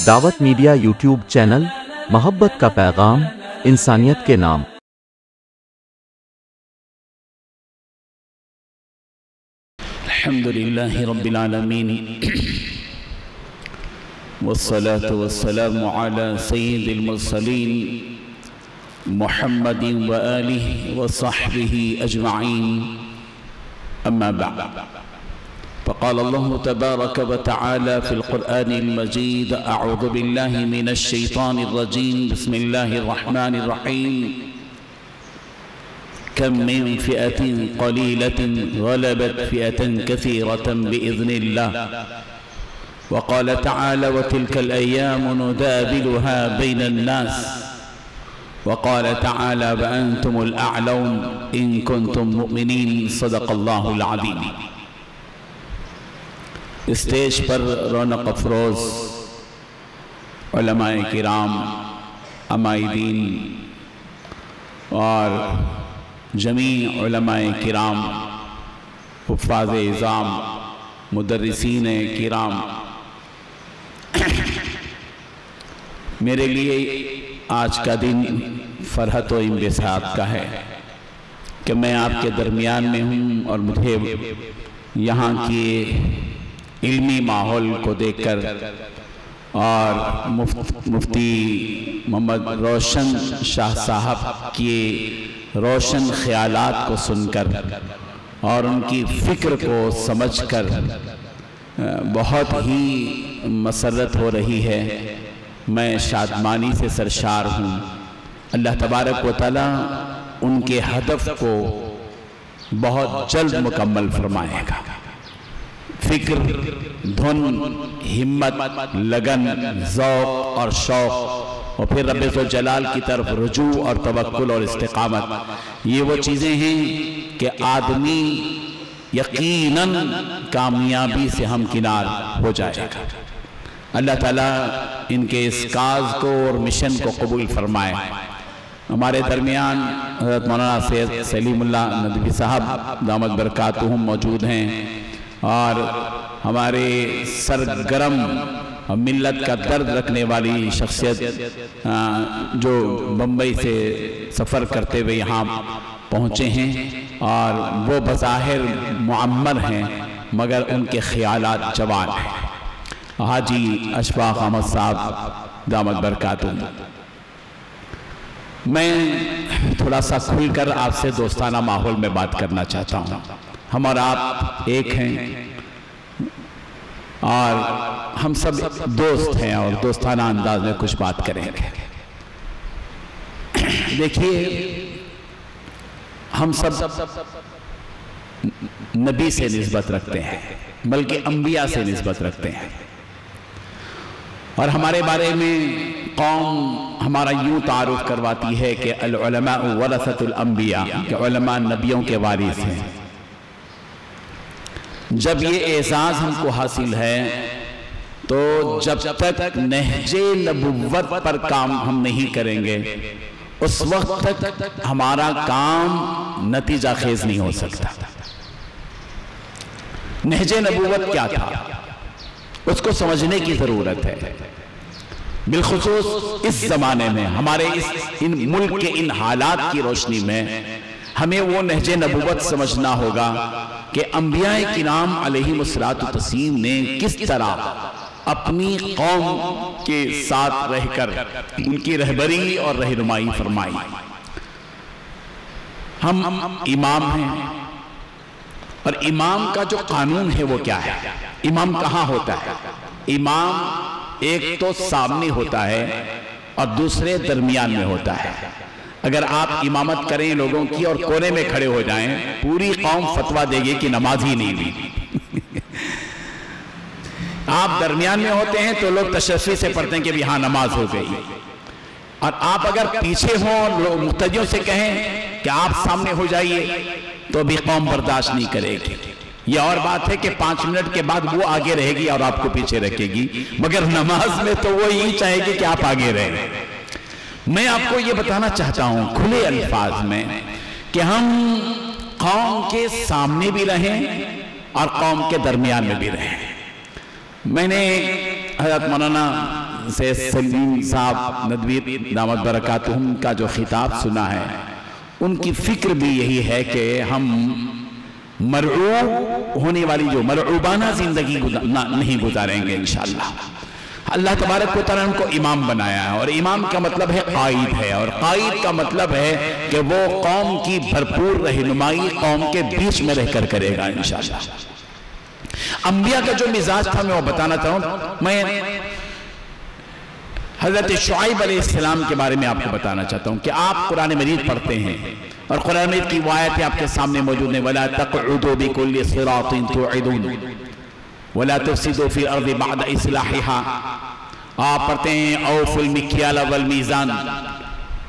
دعوت media YouTube channel, محبت کا پیغام، انسانیت کے نام۔ الحمدللہ رب العالمین والصلاة والسلام علی سید المرسلین محمد وآلہ وصحبہ اجمعین، اما بعد، فقال اللہ تبارک وتعالی فی القرآن المجید: اعوذ باللہ من الشیطان الرجیم، بسم اللہ الرحمن الرحیم۔ كم من فئة قليلة غلبت فئة كثيرة بإذن الله. وقال تعالى: وتلك الأيام نداولها بين الناس. وقال تعالى: وأنتم الأعلون إن كنتم مؤمنين. صدق الله العظيم۔ اسٹیج پر رونق افروز علماء کرام، عمائدین اور جمیع علماء کرام، حفاظ اعظام، مدرسین کرام، میرے لیے آج کا دن فرحت و انبساط کا ہے کہ میں آپ کے درمیان میں ہوں، اور مجھے یہاں کی علمی ماحول کو دیکھ کر اور مفتی محمد روشن شاہ صاحب کی روشن خیالات کو سن کر اور ان کی فکر کو سمجھ کر بہت ہی مسرت ہو رہی ہے۔ میں شادمانی سے سرشار ہوں۔ اللہ تبارک و تعالی ان کے ہدف کو بہت جلد مکمل فرمائے گا۔ فکر، دھن، ہمت، لگن، ذوق اور شوق، اور پھر رب ذوالجلال کی طرف رجوع اور توکل اور استقامت، یہ وہ چیزیں ہیں کہ آدمی یقیناً کامیابی سے ہمکنار ہو جائے گا۔ اللہ تعالیٰ ان کے اس کاز کو اور مشن کو قبول فرمائے۔ ہمارے درمیان حضرت مولانا سید سلیم اللہ ندوی صاحب دامت برکاتہم موجود ہیں، اور ہمارے سرگرم ملت کا درد رکھنے والی شخصیت جو بمبئی سے سفر کرتے ہوئے یہاں پہنچے ہیں، اور وہ بظاہر معمر ہیں مگر ان کے خیالات جوان ہیں، حاجی اشفاق احمد صاحب دامت برکاتہم۔ میں تھوڑا سا کھل کر آپ سے دوستانہ ماحول میں بات کرنا چاہتا ہوں۔ ہم اور آپ ایک ہیں، اور ہم سب دوست ہیں، اور دوستانہ انداز میں کچھ بات کریں گے۔ دیکھیے، ہم سب نبی سے نسبت رکھتے ہیں، بلکہ انبیاء سے نسبت رکھتے ہیں، اور ہمارے بارے میں قوم ہمارا یوں تعارف کرواتی ہے کہ العلماء ورثۃ الانبیاء، کہ علماء نبیوں کے وارث ہیں۔ جب یہ اعزاز ہم کو حاصل ہے تو جب تک نہج نبوت پر کام ہم نہیں کریں گے، اس وقت تک ہمارا کام نتیجہ خیز نہیں ہو سکتا۔ نہج نبوت کیا تھا، اس کو سمجھنے کی ضرورت ہے، بالخصوص اس زمانے میں، ہمارے ان ملک کے ان حالات کی روشنی میں ہمیں وہ نہج نبوت سمجھنا ہوگا کہ انبیاء کرام علیہم السلام نے کس طرح اپنی قوم کے ساتھ رہ کر ان کی رہبری اور رہنمائی فرمائی۔ ہم امام ہیں، اور امام کا جو قانون ہے وہ کیا ہے؟ امام کہاں ہوتا ہے؟ امام ایک تو سامنے ہوتا ہے اور دوسرے درمیان میں ہوتا ہے۔ اگر آپ امامت کریں لوگوں کی اور کونے میں کھڑے ہو جائیں، پوری قوم فتویٰ دے گی کہ نماز ہی نہیں ہوئی۔ آپ درمیان میں ہوتے ہیں تو لوگ تشفی سے پڑھتے ہیں کہ بھی ہاں نماز ہو گئی، اور آپ اگر پیچھے ہوں اور لوگ مقتدیوں سے کہیں کہ آپ سامنے ہو جائیے تو بھی قوم برداشت نہیں کرے گی۔ یہ اور بات ہے کہ 5 منٹ کے بعد وہ آگے رہے گی اور آپ کو پیچھے رکھے گی، مگر نماز میں تو وہ یہی چاہے گی کہ آپ آگے رہیں۔ میں آپ کو یہ بتانا چاہتا ہوں کھلے الفاظ میں کہ ہم قوم کے سامنے بھی رہیں اور قوم کے درمیان میں بھی رہیں۔ میں نے حضرت مولانا سے سلیم صاحب ندوی دامت برکاتہم کا جو خطاب سنا ہے، ان کی فکر بھی یہی ہے کہ ہم مرعوب ہونے والی جو مرعوبانہ زندگی نہیں گزاریں گے انشاءاللہ۔ اللہ تبارک و تعالیٰ ان کو امام بنایا ہے، اور امام کا مطلب ہے قائد ہے، اور قائد کا مطلب ہے کہ وہ قوم کی بھرپور رہنمائی قوم کے بیچ میں رہ کر کرے گا انشاءاللہ۔ انبیاء کا جو مزاج تھا میں وہ بتانا چاہوں، میں حضرت شعیب علیہ السلام کے بارے میں آپ کو بتانا چاہتا ہوں کہ آپ قرآن مجید پڑھتے ہیں اور قرآن مجید کی وہ آیتیں آپ کے سامنے موجود ہیں، وَلَا تَقْعُدُوا بِكُلِّ صِرَاطٍ تُوعِدُونَ وَلَا تُفْسِدُوا فِي الْأَرْضِ بَعْدَ إِصْلَاحِهَا۔ آپ پڑھتے ہیں أَوْفُوا الْمِكْيَالَ وَالْمِيزَانَ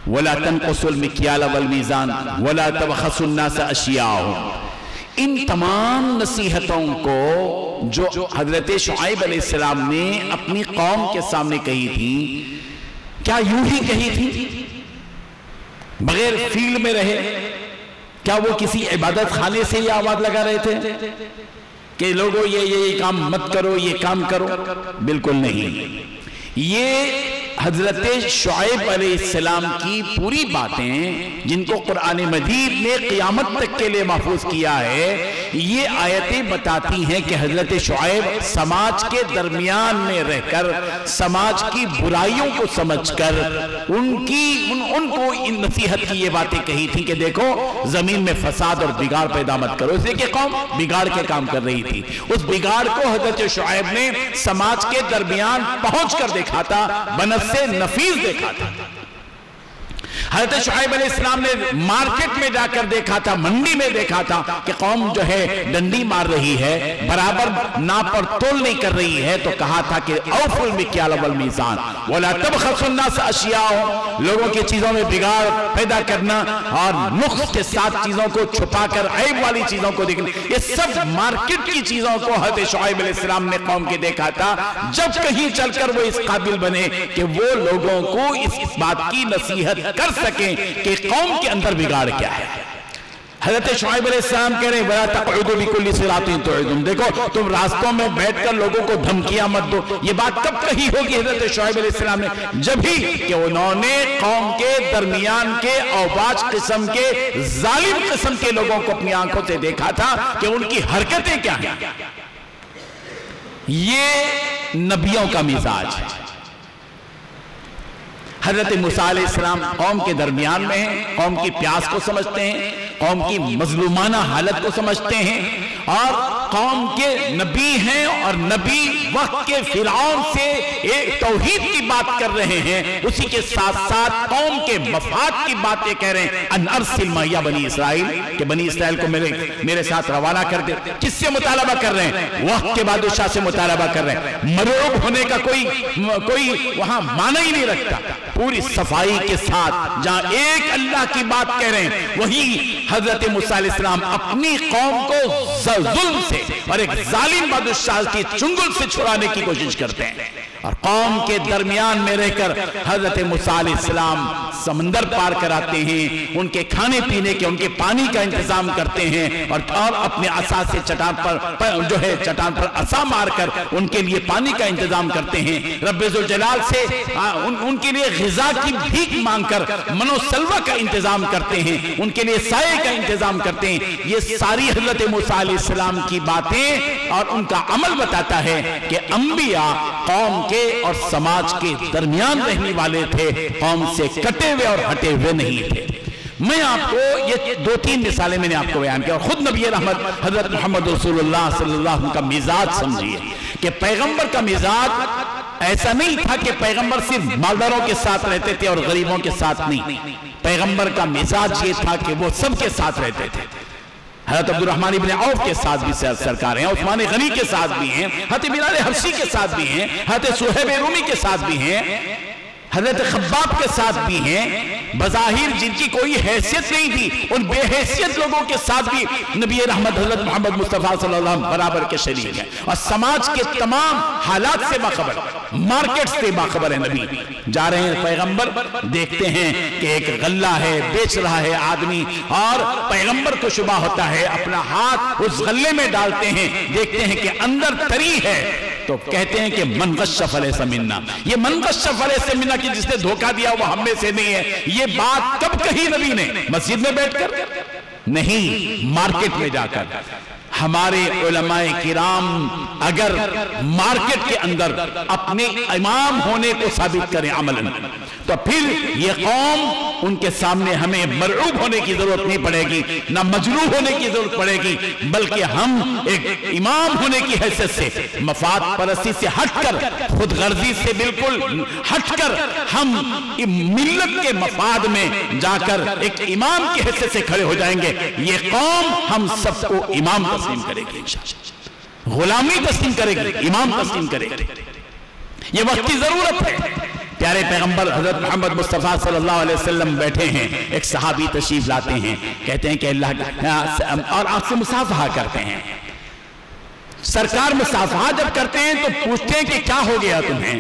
وَلَا تَنْقُصُوا الْمِكْيَالَ وَالْمِيزَانَ وَلَا تَبْخَسُوا النَّاسَ أَشْيَاءَهُمْ۔ ان تمام نصیحتوں کو جو حضرت شعیب علیہ السلام نے اپنی قوم کے سامنے کہی تھی، کیا یوں ہی کہی تھی بغیر فیلڈ میں رہے؟ کیا وہ کسی عبادت خانے سے یہ آواز لگا رہے تھے کہ لوگوں یہ کام مت کرو، یہ کام کرو؟ بالکل نہیں۔ یہ حضرت شعیب علیہ السلام کی پوری باتیں جن کو قرآن مجید نے قیامت تک کے لئے محفوظ کیا ہے، یہ آیتیں بتاتی ہیں کہ حضرت شعیب سماج کے درمیان میں رہ کر سماج کی برائیوں کو سمجھ کر ان کو ان نصیحت کی یہ باتیں کہی تھی کہ دیکھو زمین میں فساد اور بگاڑ پیدا مت کرو، اس لیے کہ قوم بگاڑ کے کام کر رہی تھی۔ اس بگاڑ کو حضرت شعیب نے سماج کے درمیان پہنچ کر دیکھا تھا، بنفس سے نفیس دیکھا تھا۔ حضرت شعیب علیہ السلام نے مارکٹ میں جا کر دیکھا تھا، منڈی میں دیکھا تھا کہ قوم جو ہے ڈنڈی مار رہی ہے، برابر ناپ اور تول نہیں کر رہی ہے، تو کہا تھا کہ اوفوا الْمِكْيَالَ وَالْمِيزَانَ وَلَا تَبْخَسُوا النَّاسَ أَشْيَاءَهُمْ۔ لوگوں کی چیزوں میں بگاڑ پیدا کرنا اور نقص کے ساتھ چیزوں کو چھپا کر عیب والی چیزوں کو دیکھنا، یہ سب مارکٹ کی چیزوں کو حضرت شعیب علیہ السلام نے قوم کے دیکھا تھا۔ جب کہیں چل کر وہ اس قابل بنے کہ وہ لوگوں کو اس بات کی نصیحت کر سکیں کہ قوم کے اندر بگاڑ کیا ہے۔ حضرت شعیب علیہ السلام کہہ رہے ہیں وَلَا تَقْعُدُوا بِكُلِّ صِرَاطٍ تُوعِدُونَ۔ دیکھو تم راستوں میں بیٹھ کر لوگوں کو دھمکیاں مت دو۔ یہ بات کب کہی ہوگی حضرت شعیب علیہ السلام نے؟ جب ہی کہ انہوں نے قوم کے درمیان کے اوباش قسم کے ظالم قسم کے لوگوں کو اپنی آنکھوں سے دیکھا تھا کہ ان کی حرکتیں کیا ہیں۔ یہ نبیوں کا مزاج ہے۔ حضرت موسیٰ علیہ السلام قوم کے درمیان میں ہیں، قوم کی پیاس کو سمجھتے ہیں، قوم کی مظلومانہ حالت کو سمجھتے ہیں، اور قوم کے نبی ہیں، اور نبی وقت کے فرعون سے ایک توحید کی بات کر رہے ہیں، اسی کے ساتھ ساتھ قوم کے مفاد کی باتیں کہہ رہے ہیں۔ ان ارسل معی بنی اسرائیل، کہ بنی اسرائیل کو میرے ساتھ روانہ کر دے۔ کس سے مطالبہ کر رہے ہیں؟ وقت کے بادشاہ سے مطالبہ کر رہے ہیں۔ مرعوب ہونے کا کوئی وہاں معنی ہی نہیں رکھتا۔ پوری صفائی کے ساتھ جہاں ایک اللہ کی بات کہہ رہے ہیں، وہی حضرت موسیٰ علیہ السلام اپنی قوم کو ظلم سے اور ایک ظالم بادشاہ کی چنگل سے چھڑانے کی کوشش کرتے ہیں، اور قوم کے درمیان میں رہ کر حضرت موسیٰ علیہ السلام سمندر پار کراتے ہیں، ان کے کھانے پینے کے، ان کے پانی کا انتظام کرتے ہیں، اور اپنے عصا سے چٹان پر عصا مار کر ان کے لیے پانی کا انتظام کرتے ہیں۔ رب ذوالجلال سے ان کے لیے غذا کی بھیک مانگ کر منو سلوہ کا انتظام کرتے ہیں، ان کے لیے سائے کا انتظام کرتے ہیں۔ یہ ساری حضرت موسیٰ علیہ السلام کی باتیں اور ان کا عمل بتاتا ہے کہ انبیاء قوم کے اور سماج کے درمیان رہنے والے تھے، قوم سے کٹے ہوئے اور ہٹے ہوئے نہیں تھے۔ میں آپ کو یہ 2-3 مثالیں میں نے آپ کو بیان کیا، اور خود نبی رحمت حضرت محمد رسول اللہ صلی اللہ علیہ وسلم کا مزاج سمجھیے کہ پیغمبر کا مزاج ایسا نہیں تھا کہ پیغمبر صرف مالداروں کے ساتھ رہتے تھے اور غریبوں کے ساتھ نہیں۔ پیغمبر کا مزاج یہ تھا کہ وہ سب کے ساتھ رہتے تھے۔ حضرت عبدالرحمن ابن عوف کے ساتھ بھی سرکار ہیں، عثمان غنی کے ساتھ بھی ہیں، حضرت بلال حبشی کے ساتھ بھی ہیں، حضرت صہیب رومی کے ساتھ بھی ہیں، حضرت خباب کے ساتھ بھی ہیں۔ بظاہر جن کی کوئی حیثیت نہیں تھی، ان بے حیثیت لوگوں کے ساتھ بھی نبی رحمت حضرت محمد مصطفیٰ صلی اللہ علیہ وسلم برابر کے شریک ہیں، اور سماج کے تمام حالات سے باخبر، مارکٹ سے باخبر ہے۔ نبی جا رہے ہیں، پیغمبر دیکھتے ہیں کہ ایک غلہ ہے، بیچ رہا ہے آدمی، اور پیغمبر کو شبہ ہوتا ہے، اپنا ہاتھ اس غلے میں ڈالتے ہیں، دیکھتے ہیں کہ اندر تری ہے، تو کہتے ہیں کہ من غش فلیس منا. یہ من غش فلیس منا کہ جس نے دھوکہ دیا وہ ہم میں سے نہیں ہے، یہ بات کب کہی نبی نے؟ مسجد میں بیٹھ کر نہیں، مارکیٹ میں جا کر. ہمارے علماء کرام اگر مارکیٹ کے اندر اپنے امام ہونے کو ثابت کریں عملاً، تو پھر یہ قوم ان کے سامنے ہمیں مرعوب ہونے کی ضرورت نہیں پڑے گی، نہ مجروح ہونے کی ضرورت پڑے گی، بلکہ ہم ایک امام ہونے کی حیثیت سے، مفاد پرستی سے ہٹ کر، خود غرضی سے بالکل ہٹ کر، ہم ملت کے مفاد میں جا کر ایک امام کی حیثیت سے کھڑے ہو جائیں گے. یہ قوم ہم سب کو امام تسلیم کرے گی، غلامی تسلیم کرے گی، امام تسلیم کرے گی. یہ وقت کی ضرورت ہے. پیارے پیغمبر حضرت محمد مصطفیٰ صلی اللہ علیہ وسلم بیٹھے ہیں، ایک صحابی تشریف لاتے ہیں، کہتے ہیں کہ اللہ، اور آپ سے مصافحہ کرتے ہیں. سرکار مصافحہ جب کرتے ہیں تو پوچھتے ہیں کہ کیا ہو گیا تمہیں؟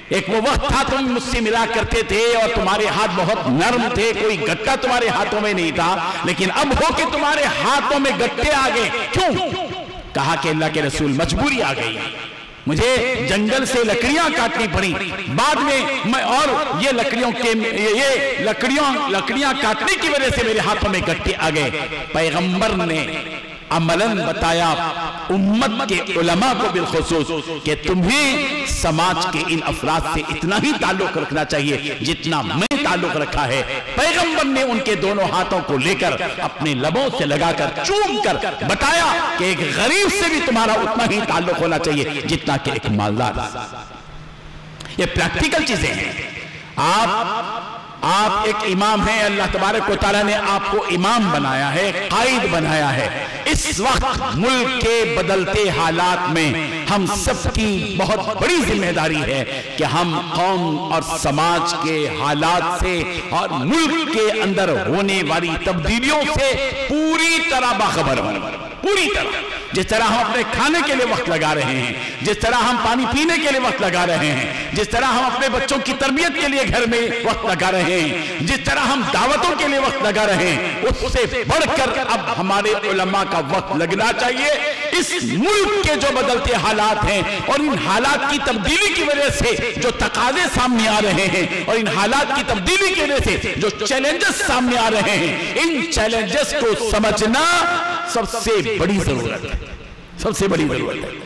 ایک وہ وقت تھا تم مجھ سے ملا کرتے تھے اور تمہارے ہاتھ بہت نرم تھے، کوئی گٹا تمہارے ہاتھوں میں نہیں تھا، لیکن اب ہو کہ تمہارے ہاتھوں میں گٹے آ گئے. کیوں؟ کہا کہ اللہ کے رسول مجبوری آ گئی، مجھے جنگل سے لکڑیاں کاٹنی پڑی، بعد میں اور یہ لکڑیاں کاٹنے کی وجہ سے میرے ہاتھوں میں گٹے آ گئے. پیغمبر نے عملاً بتایا امت کے علماء کو بالخصوص کہ تمہیں سماج کے ان افراد سے اتنا ہی تعلق رکھنا چاہیے جتنا میں تعلق رکھا ہے. پیغمبر نے ان کے دونوں ہاتھوں کو لے کر اپنے لبوں سے لگا کر چوم کر بتایا کہ ایک غریب سے بھی تمہارا اتنا ہی تعلق ہونا چاہیے جتنا کہ ایک مالدار. یہ پریکٹیکل چیزیں ہیں. آپ ایک امام ہیں، اللہ تبارک و تعالیٰ نے آپ کو امام بنایا ہے، قائد بنایا ہے. اس وقت ملک کے بدلتے حالات میں ہم سب کی بہت بڑی ذمہ داری ہے کہ ہم قوم اور سماج کے حالات سے اور ملک کے اندر ہونے والی تبدیلیوں سے پوری طرح باخبر ہوں. پوری طرح. جس طرح ہم اپنے کھانے کے لیے وقت لگا رہے ہیں، جس طرح ہم پانی پینے کے لیے وقت لگا رہے ہیں، جس طرح ہم اپنے بچوں کی تربیت کے لیے گھر میں وقت لگا رہے ہیں، جس طرح ہم دعوتوں کے لیے وقت لگا رہے ہیں، اس سے بڑھ کر اب ہمارے علماء کا وقت لگنا چاہیے. اس ملک کے جو بدلتے حالات ہیں اور ان حالات کی تبدیلی کی وجہ سے جو تقاضے سامنے آ رہے ہیں اور ان حالات کی تبدیلی کی وجہ سے جو چیلنجز سامنے آ رہے ہیں، ان چیلنجز کو سمجھنا سب سے بڑی ضرورت ہے. سب سے بڑی ضرورت ہے.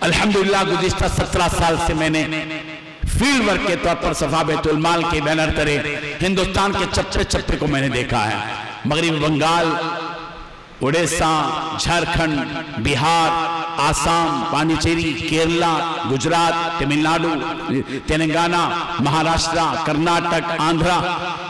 الحمدللہ گزشتہ 17 سال سے میں نے فیلڈ ورک کے طور پر صفا بیت المال کے بینر تلے ہندوستان کے چپے چپے کو میں نے دیکھا ہے. مغربی بنگال، اڑیسہ، جھارکھنڈ، بہار، آسام، پانڈیچیری، کیرلا، گجرات، تمل ناڈو، تلنگانہ، مہاراشٹرا، کرناٹک، آندھرا،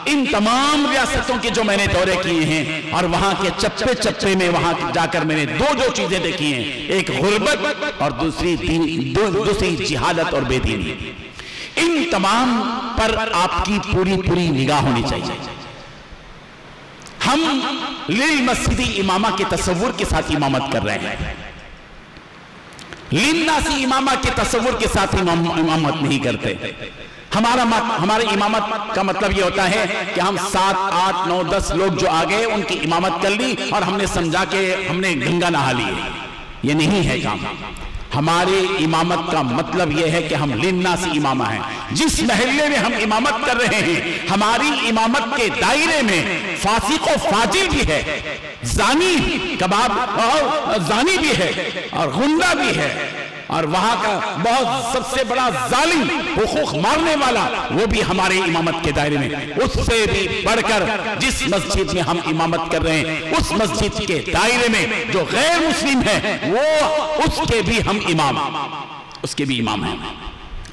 ان تمام ریاستوں کے جو میں نے دورے کیے ہیں اور وہاں کے چپے چپے میں وہاں جا کر میں نے دو چیزیں دیکھی ہیں، ایک غربت اور دوسری جہالت اور بے دینی. ان تمام پر آپ کی پوری نگاہ ہونی چاہیے. ہم للمسجدی امامہ کے تصور کے ساتھ امامت کر رہے ہیں، للناسی امامہ کے تصور کے ساتھ امامت نہیں کرتے. ہمارے امامت کا مطلب یہ ہوتا ہے کہ ہم 7، 8، 9، 10 لوگ جو آگئے ان کی امامت کر لی اور ہم نے سمجھا کہ ہم نے گنگا نہا لی. یہ نہیں ہے کام. ہمارے امامت کا مطلب یہ ہے کہ ہم للناس امامہ ہیں. جس محلے میں ہم امامت کر رہے ہیں ہماری امامت کے دائرے میں فاسق و فاجر بھی ہے، زانی کباب اور زانی بھی ہے اور غنڈہ بھی ہے، اور وہاں کا بہت سب سے بڑا ظالم حقوق مارنے والا وہ بھی ہمارے امامت کے دائرے میں. اس سے بھی بڑھ کر جس مسجد میں ہم امامت کر رہے ہیں اس مسجد کے دائرے میں جو غیر مسلم ہے وہ اس کے بھی ہم امام، اس کے بھی امام ہیں.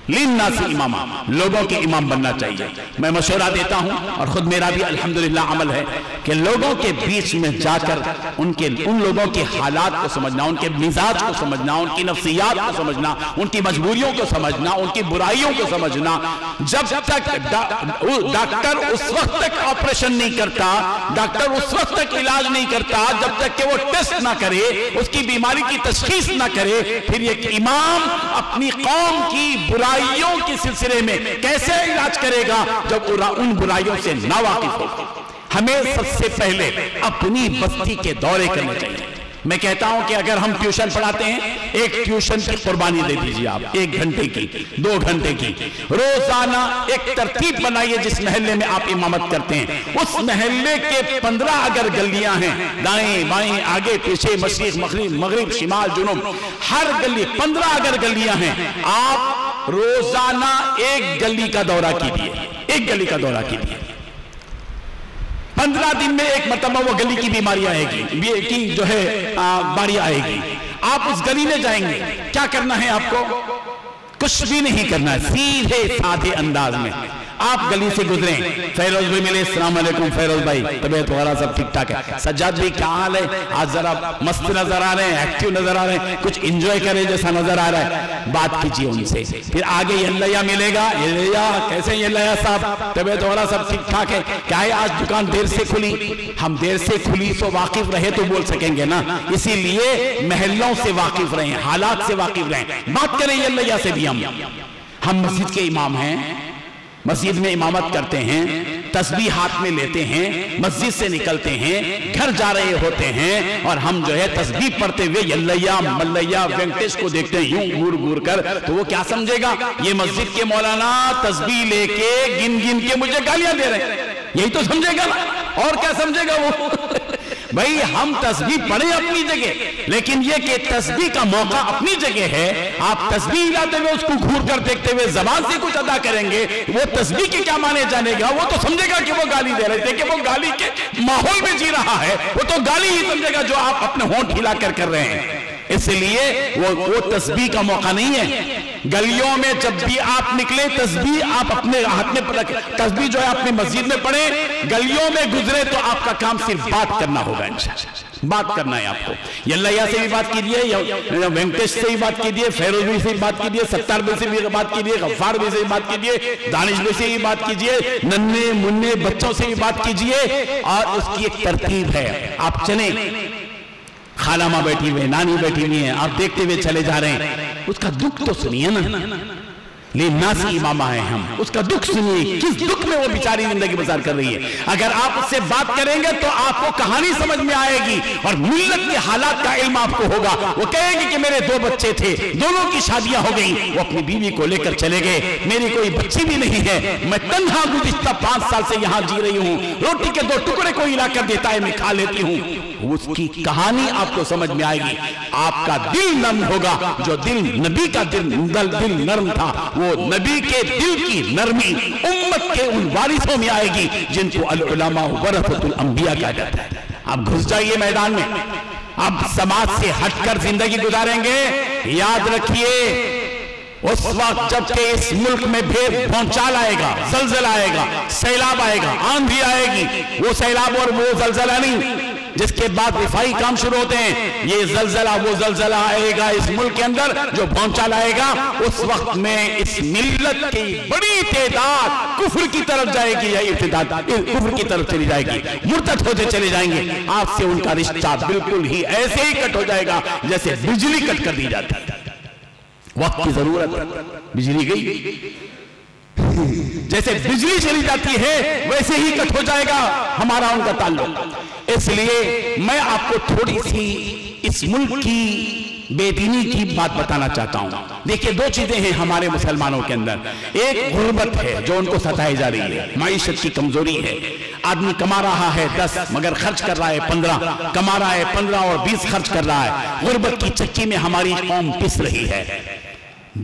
للناس امامہ، لوگوں کے امام بننا چاہیے. میں مشورہ دیتا ہوں اور خود میرا بھی الحمدللہ عمل ہے کہ لوگوں کے بیچ میں جا کر ان لوگوں کے حالات کو سمجھنا، ان کے مزاج کو سمجھنا، ان کی نفسیات کو سمجھنا، ان کی مجبوریوں کو سمجھنا، ان کی برائیوں کو سمجھنا. جب تک ڈاکٹر اس وقت تک آپریشن نہیں کرتا، ڈاکٹر اس وقت تک علاج نہیں کرتا جب تک کہ وہ ٹیسٹ نہ کرے، اس کی بیماری کی تشخیص نہ کرے، پھر ایک امام اپنی قوم کی برائیوں کے سلسلے میں کیسے علاج کرے گا جب ان برائیوں سے ناواقف ہو. ہمیں سب سے پہلے اپنی بستی کے دورے کرنے چاہیے، میں کہتا ہوں کہ اگر ہم ٹیوشن پڑھاتے ہیں، ایک ٹیوشن کی قربانی دے دیجئے آپ، 1 گھنٹے کی، 2 گھنٹے کی، روزانہ ایک ترتیب بنائیے جس محلے میں آپ امامت کرتے ہیں، اس محلے کے 15 اگر گلیاں ہیں، دائیں بائیں آگے پیچھے مشرق مغرب شمال جنوب، ہر گلی 15 اگر گلیاں ہیں، آپ روزانہ ایک گلی کا دورہ کیجئے، ایک گلی کا دورہ کیجئے، 15 دن میں ایک مرتبہ وہ گلی کی بیماری آئے گی، کی جو ہے باری آئے گی، آپ اس گلی میں جائیں گے، کیا کرنا ہے آپ کو؟ کچھ بھی نہیں کرنا ہے، سیدھے سادھے انداز میں آپ گلی سے گزریں، فیروز بھائی ملے، السلام علیکم فیروز بھائی، طبیعت وغیرہ سب ٹھیک ٹھاک ہے، سجاد بھائی کیا حال ہے، آج ذرا مست نظر آ رہے ہیں، ایکٹیو نظر آ رہے ہیں، کچھ انجوائے کرے جیسا نظر آ رہا ہے، بات کیجئے ان سے، پھر آگے یلیہ ملے گا، یلیہ کیسے یلیہ صاحب، طبیعت وغیرہ سب ٹھیک ٹھاک ہے، کیا ہے آج دکان دیر سے کھلی، ہم دیر سے کھلی تو واقف رہے تو بول سکیں گے نا، اسی لیے محلوں سے واقف رہیں، حالات سے واقف رہیں، بات کریں یلیہ سے بھی ہم مسجد کے امام ہیں، مسجد میں امامت کرتے ہیں، تسبیح ہاتھ میں لیتے ہیں، مسجد سے نکلتے ہیں، گھر جا رہے ہوتے ہیں، اور ہم جو ہے تسبیح پڑھتے ہوئے یلیہ ملیہ وینکٹیش کو دیکھتے ہیں یوں گور گور کر، تو وہ کیا سمجھے گا؟ یہ مسجد کے مولانا تسبیح لے کے گن گن کے مجھے گالیاں دے رہے ہیں، یہی تو سمجھے گا نا، اور کیا سمجھے گا وہ؟ بھئی ہم تسبیح پڑھیں اپنی جگہ، لیکن یہ کہ تسبیح کا موقع اپنی جگہ ہے، آپ تسبیح لاتے ہوئے اس کو گھور کر دیکھتے ہوئے زبان سے کچھ ادا کریں گے، وہ تسبیح کے کیا مانے جانے گا؟ وہ تو سمجھے گا کہ وہ گالی دے رہے تھے، کہ وہ گالی کے ماحول میں جی رہا ہے، وہ تو گالی ہی سمجھے گا جو آپ اپنے ہونٹ ہلا کر رہے ہیں، اس لیے وہ تسبیح کا موقع نہیں ہے۔ گلیوں میں جب بھی آپ نکلیں تسبیح آپ اپنے ہاتھ میں رکھیں، تسبیح جو ہے اپنی مسجد میں پڑھیں، گلیوں میں گزرے تو آپ کا کام صرف بات کرنا ہوگا انشاءاللہ، بات کرنا ہے آپ کو، یلیہ سے بھی بات کیجئے، وینکٹیش سے بھی بات کیجئے، فیروز بھی سے بھی بات کیجئے، ستار بھی سے بھی بات کیجئے، غفار بھی سے بھی بات کیجئے، دانش بھی سے بھی بات کیجئے، ننھے منھے بچوں سے بھی بات کیجئے، اور اس کی ایک ترتیب ہے، آپ چلیں، خالہ ماں بیٹھی ہوئے، نانی بیٹھی ہوئی ہیں، آپ دیکھتے ہوئے چلے جا رہے ہیں، اس کا دکھ تو سنیے نا، ناسی امامہ ہیں ہم، اس کا دکھ سنیے، کس دکھ میں وہ بیچاری زندگی بسر کر رہی ہے، اگر آپ اس سے بات کریں گے تو آپ کو کہانی سمجھ میں آئے گی، اور ملت کے حالات کا علم آپ کو ہوگا، وہ کہے گی کہ میرے 2 بچے تھے، دونوں کی شادیاں ہو گئیں، وہ اپنی بیوی کو لے کر چلے گئے، میری کوئی بچی بھی نہیں ہے، میں تنہا گزشتہ 5 سال سے یہاں جی رہی ہوں، روٹی کے 2 ٹکڑے کوئی لا کر دیتا ہے میں کھا لیتی ہوں، اس کی کہانی آپ کو سمجھ میں آئے گی، آپ کا دل نرم ہوگا، جو دل نبی کا دل نرم تھا، وہ نبی کے دل کی نرمی امت کے ان وارثوں میں آئے گی جن کو العلماء ورثۃ الانبیاء کہا جاتا ہے۔ آپ گھس جائیے میدان میں، آپ سماج سے ہٹ کر زندگی گزاریں گے، یاد رکھیے اس وقت جب کہ اس ملک میں بھونچال آئے گا، زلزلہ آئے گا، سیلاب آئے گا، آندھی آئے گی، وہ سیلاب اور وہ زلزلہ نہیں جس کے بعد رفائی کام شروع ہوتے ہیں، یہ زلزلہ وہ زلزلہ آئے گا اس ملک کے اندر جو بھونچال آئے گا، اس وقت میں اس ملت کی بڑی تعداد کفر کی طرف جائے گی، یا ارتداد کفر کی طرف چلی جائے گی، مرتد ہوتے چلے جائیں گے، آپ سے ان کا رشتہ بالکل ہی ایسے ہی کٹ ہو جائے گا جیسے بجلی کٹ کر دی جاتی ہے، وقت کی ضرورت ہے، بجلی گئی، جیسے بجلی چلی جاتی ہے ویسے ہی کٹ ہو جائے گا ہمارا ان کا تعلق۔ اس لیے میں آپ کو تھوڑی سی اس ملک کی بے دینی کی بات بتانا چاہتا ہوں۔ دیکھیں 2 چیزیں ہیں ہمارے مسلمانوں کے اندر، ایک غربت ہے جو ان کو ستائی جا رہی ہے، معیشت کی کمزوری ہے، آدمی کما رہا ہے 10 مگر خرچ کر رہا ہے 15، کما رہا ہے 15 اور 20 خرچ کر رہا ہے، غربت کی چکی میں ہماری قوم پس رہی ہے،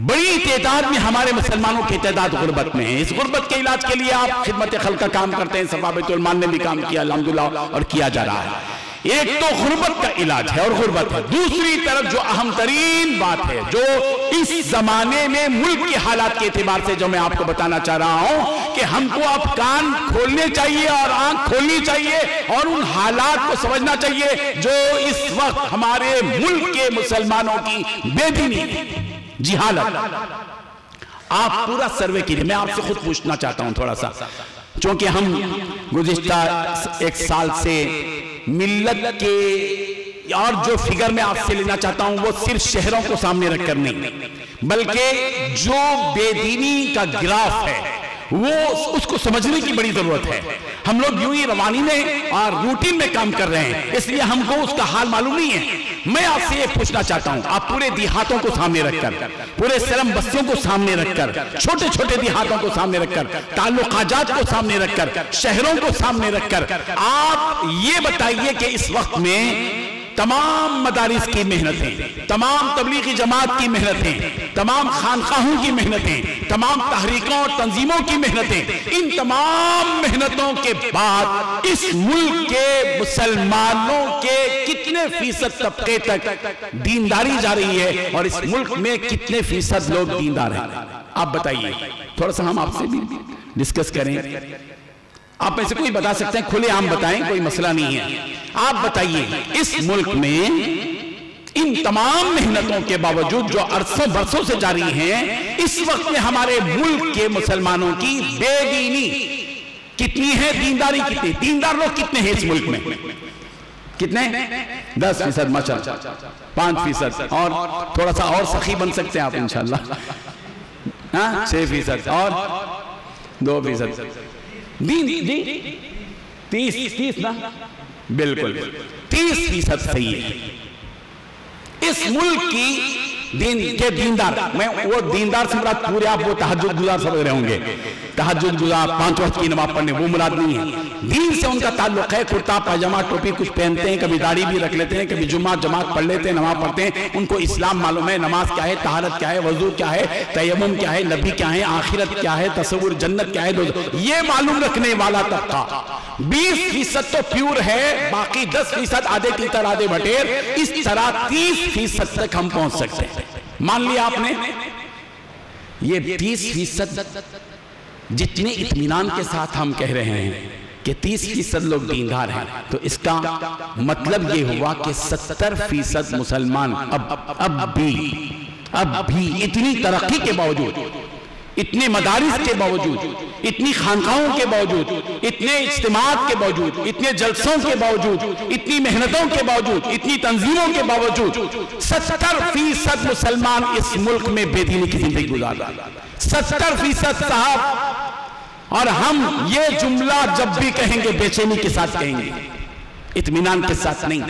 بڑی تعداد میں ہمارے مسلمانوں کی تعداد غربت میں ہے۔ اس غربت کے علاج کے لیے آپ خدمت خلق کا کام کرتے ہیں، صفا بیت المال نے بھی کام کیا الحمدللہ اور کیا جا رہا ہے، ایک تو غربت کا علاج ہے اور غربت ہے، دوسری طرف جو اہم ترین بات ہے جو اس زمانے میں ملک کے حالات کے اعتبار سے جو میں آپ کو بتانا چاہ رہا ہوں کہ ہم کو اب کان کھولنے چاہیے اور آنکھ کھولنی چاہیے اور ان حالات کو سمجھنا چاہیے جو اس وقت ہمارے ملک کے مسلمانوں کی بے دینی ہے، جہالت۔ آپ پورا سروے کیجئے، میں آپ سے خود پوچھنا چاہتا ہوں تھوڑا سا، چونکہ ہم گزشتہ 1 سال سے ملت کے اور جو فگر میں آپ سے لینا چاہتا ہوں وہ صرف شہروں کو سامنے رکھ کر نہیں بلکہ جو بے دینی کا گراف ہے وہ اس کو سمجھنے کی بڑی ضرورت ہے. ہم لوگ یوں ہی روانی میں اور روٹین میں کام کر رہے ہیں، اس لیے ہم کو اس کا حال معلوم نہیں ہے. میں آپ سے یہ پوچھنا چاہتا ہوں، آپ پورے دیہاتوں کو سامنے رکھ کر، پورے سلم بستیوں کو سامنے رکھ کر، چھوٹے چھوٹے دیہاتوں کو سامنے رکھ کر، تعلقات کو سامنے رکھ کر، شہروں کو سامنے رکھ کر آپ یہ بتائیے کہ اس وقت میں تمام مدارس کی محنتیں، تمام تبلیغی جماعت کی محنتیں، تمام خانقاہوں کی محنتیں، تمام تحریکوں اور تنظیموں کی محنتیں، ان تمام محنتوں کے بعد اس ملک کے مسلمانوں کے کتنے فیصد طبقے تک دینداری جا رہی ہے اور اس ملک میں کتنے فیصد لوگ دیندار ہیں؟ آپ بتائیے. تھوڑا سا ہم آپ سے بھی ڈسکس کریں. آپ میں سے کوئی بتا سکتے ہیں، کھلے عام بتائیں، کوئی مسئلہ نہیں ہے. آپ بتائیے اس ملک میں ان تمام محنتوں کے باوجود جو عرصوں برسوں سے جاری ہیں، اس وقت میں ہمارے ملک کے مسلمانوں کی بے دینی کتنی ہے، دینداری کتنی، دیندار لوگ کتنے ہیں اس ملک میں؟ کتنے؟ 10%، ماشاءاللہ 5%، اور تھوڑا سا اور سخی بن سکتے ہیں آپ انشاءاللہ. 6% اور 2%. دین 30 نا، بالکل 30% صحیح ہے. اس ملک کی دین کے دیندار، میں وہ دیندار سے مراد پورے آپ وہ تہجد گزار سمجھ رہے ہوں گے، تہجد گزار 5 وقت کی نماز پڑھنے، وہ مراد نہیں ہے. دین سے ان کا تعلق ہے، کرتا پاجامہ ٹوپی کچھ پہنتے ہیں، کبھی داڑھی بھی رکھ لیتے ہیں، کبھی جمعہ جماعت پڑھ لیتے ہیں، نماز پڑھتے ہیں. ان کو اسلام معلوم ہے، نماز کیا ہے، طہارت کیا ہے، وضو کیا ہے، تیمم کیا ہے، نبی کیا ہے، آخرت کیا ہے، تصور جنت کیا ہے، یہ معلوم رکھنے والا طبقہ. 20% تو پیور ہے، باقی 10% آدھے تیتر آدھے بٹیر. اس طرح 30% تک ہم پہنچ سکتے ہیں. مان لیا آپ نے یہ 30% جتنے اطمینان کے ساتھ ہم کہہ رہے ہیں کہ 30% لوگ دیندار ہیں، تو اس کا مطلب یہ ہوا کہ 70% مسلمان اب بھی اتنی ترقی کے باوجود، اتنے مدارس کے باوجود، اتنی خانقاہوں کے باوجود، اتنے اجتماعات کے باوجود، اتنے جلسوں کے باوجود، اتنی محنتوں کے باوجود، اتنی تنظیموں کے باوجود 70% مسلمان اس ملک میں بے دینی کی زندگی گزار رہا ہے. 70% صاحب. اور ہم یہ جملہ جب بھی کہیں گے بے چینی کے ساتھ کہیں گے، اطمینان کے ساتھ نہیں،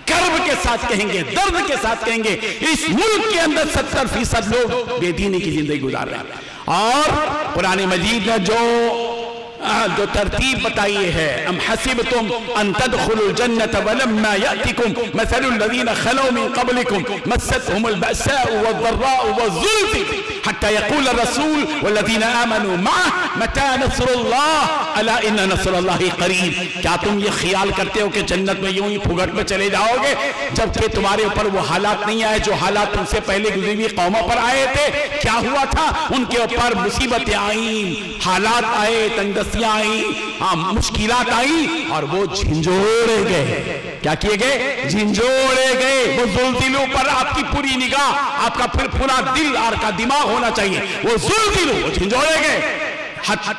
کرب کے ساتھ کہیں گے، درد کے ساتھ کہیں گے. اس ملک کے اندر 70% لوگ بے دینی کی زندگی گزار رہے ہیں. اور قرآن مجید نے جو ترتیب بتائی ہے، ام حسبتم ان تدخلوا الجنة ولما يأتكم مثل الذين خلوا من قبلكم مستهم البأساء والضراء والزلزلوا حتى يقول الرسول والذين آمنوا معه متى نصر الله الا ان نصر الله قریب. کیا تم یہ خیال کرتے ہو کہ جنت میں یوں ہی پھگٹ میں چلے جاؤ گے جبکہ تمہارے اوپر وہ حالات نہیں آئے جو حالات تم سے پہلے گزری ہوئی قوموں پر آئے تھے؟ کیا ہوا تھا؟ ان کے اوپر مصیبتیں آئیں، حالات آئے، تنگدستیاں آئیں، مشکلات آئیں، اور وہ جھنجھوڑے گئے. کیا کیے گئے؟ جھنجھوڑے گئے. وہ زلزلوں پر آپ کی پوری نگاہ، آپ کا پھر پورا دل اور کا دماغ ہونا چاہیے. وہ زلزلوں، وہ جھنجھوڑے گئے.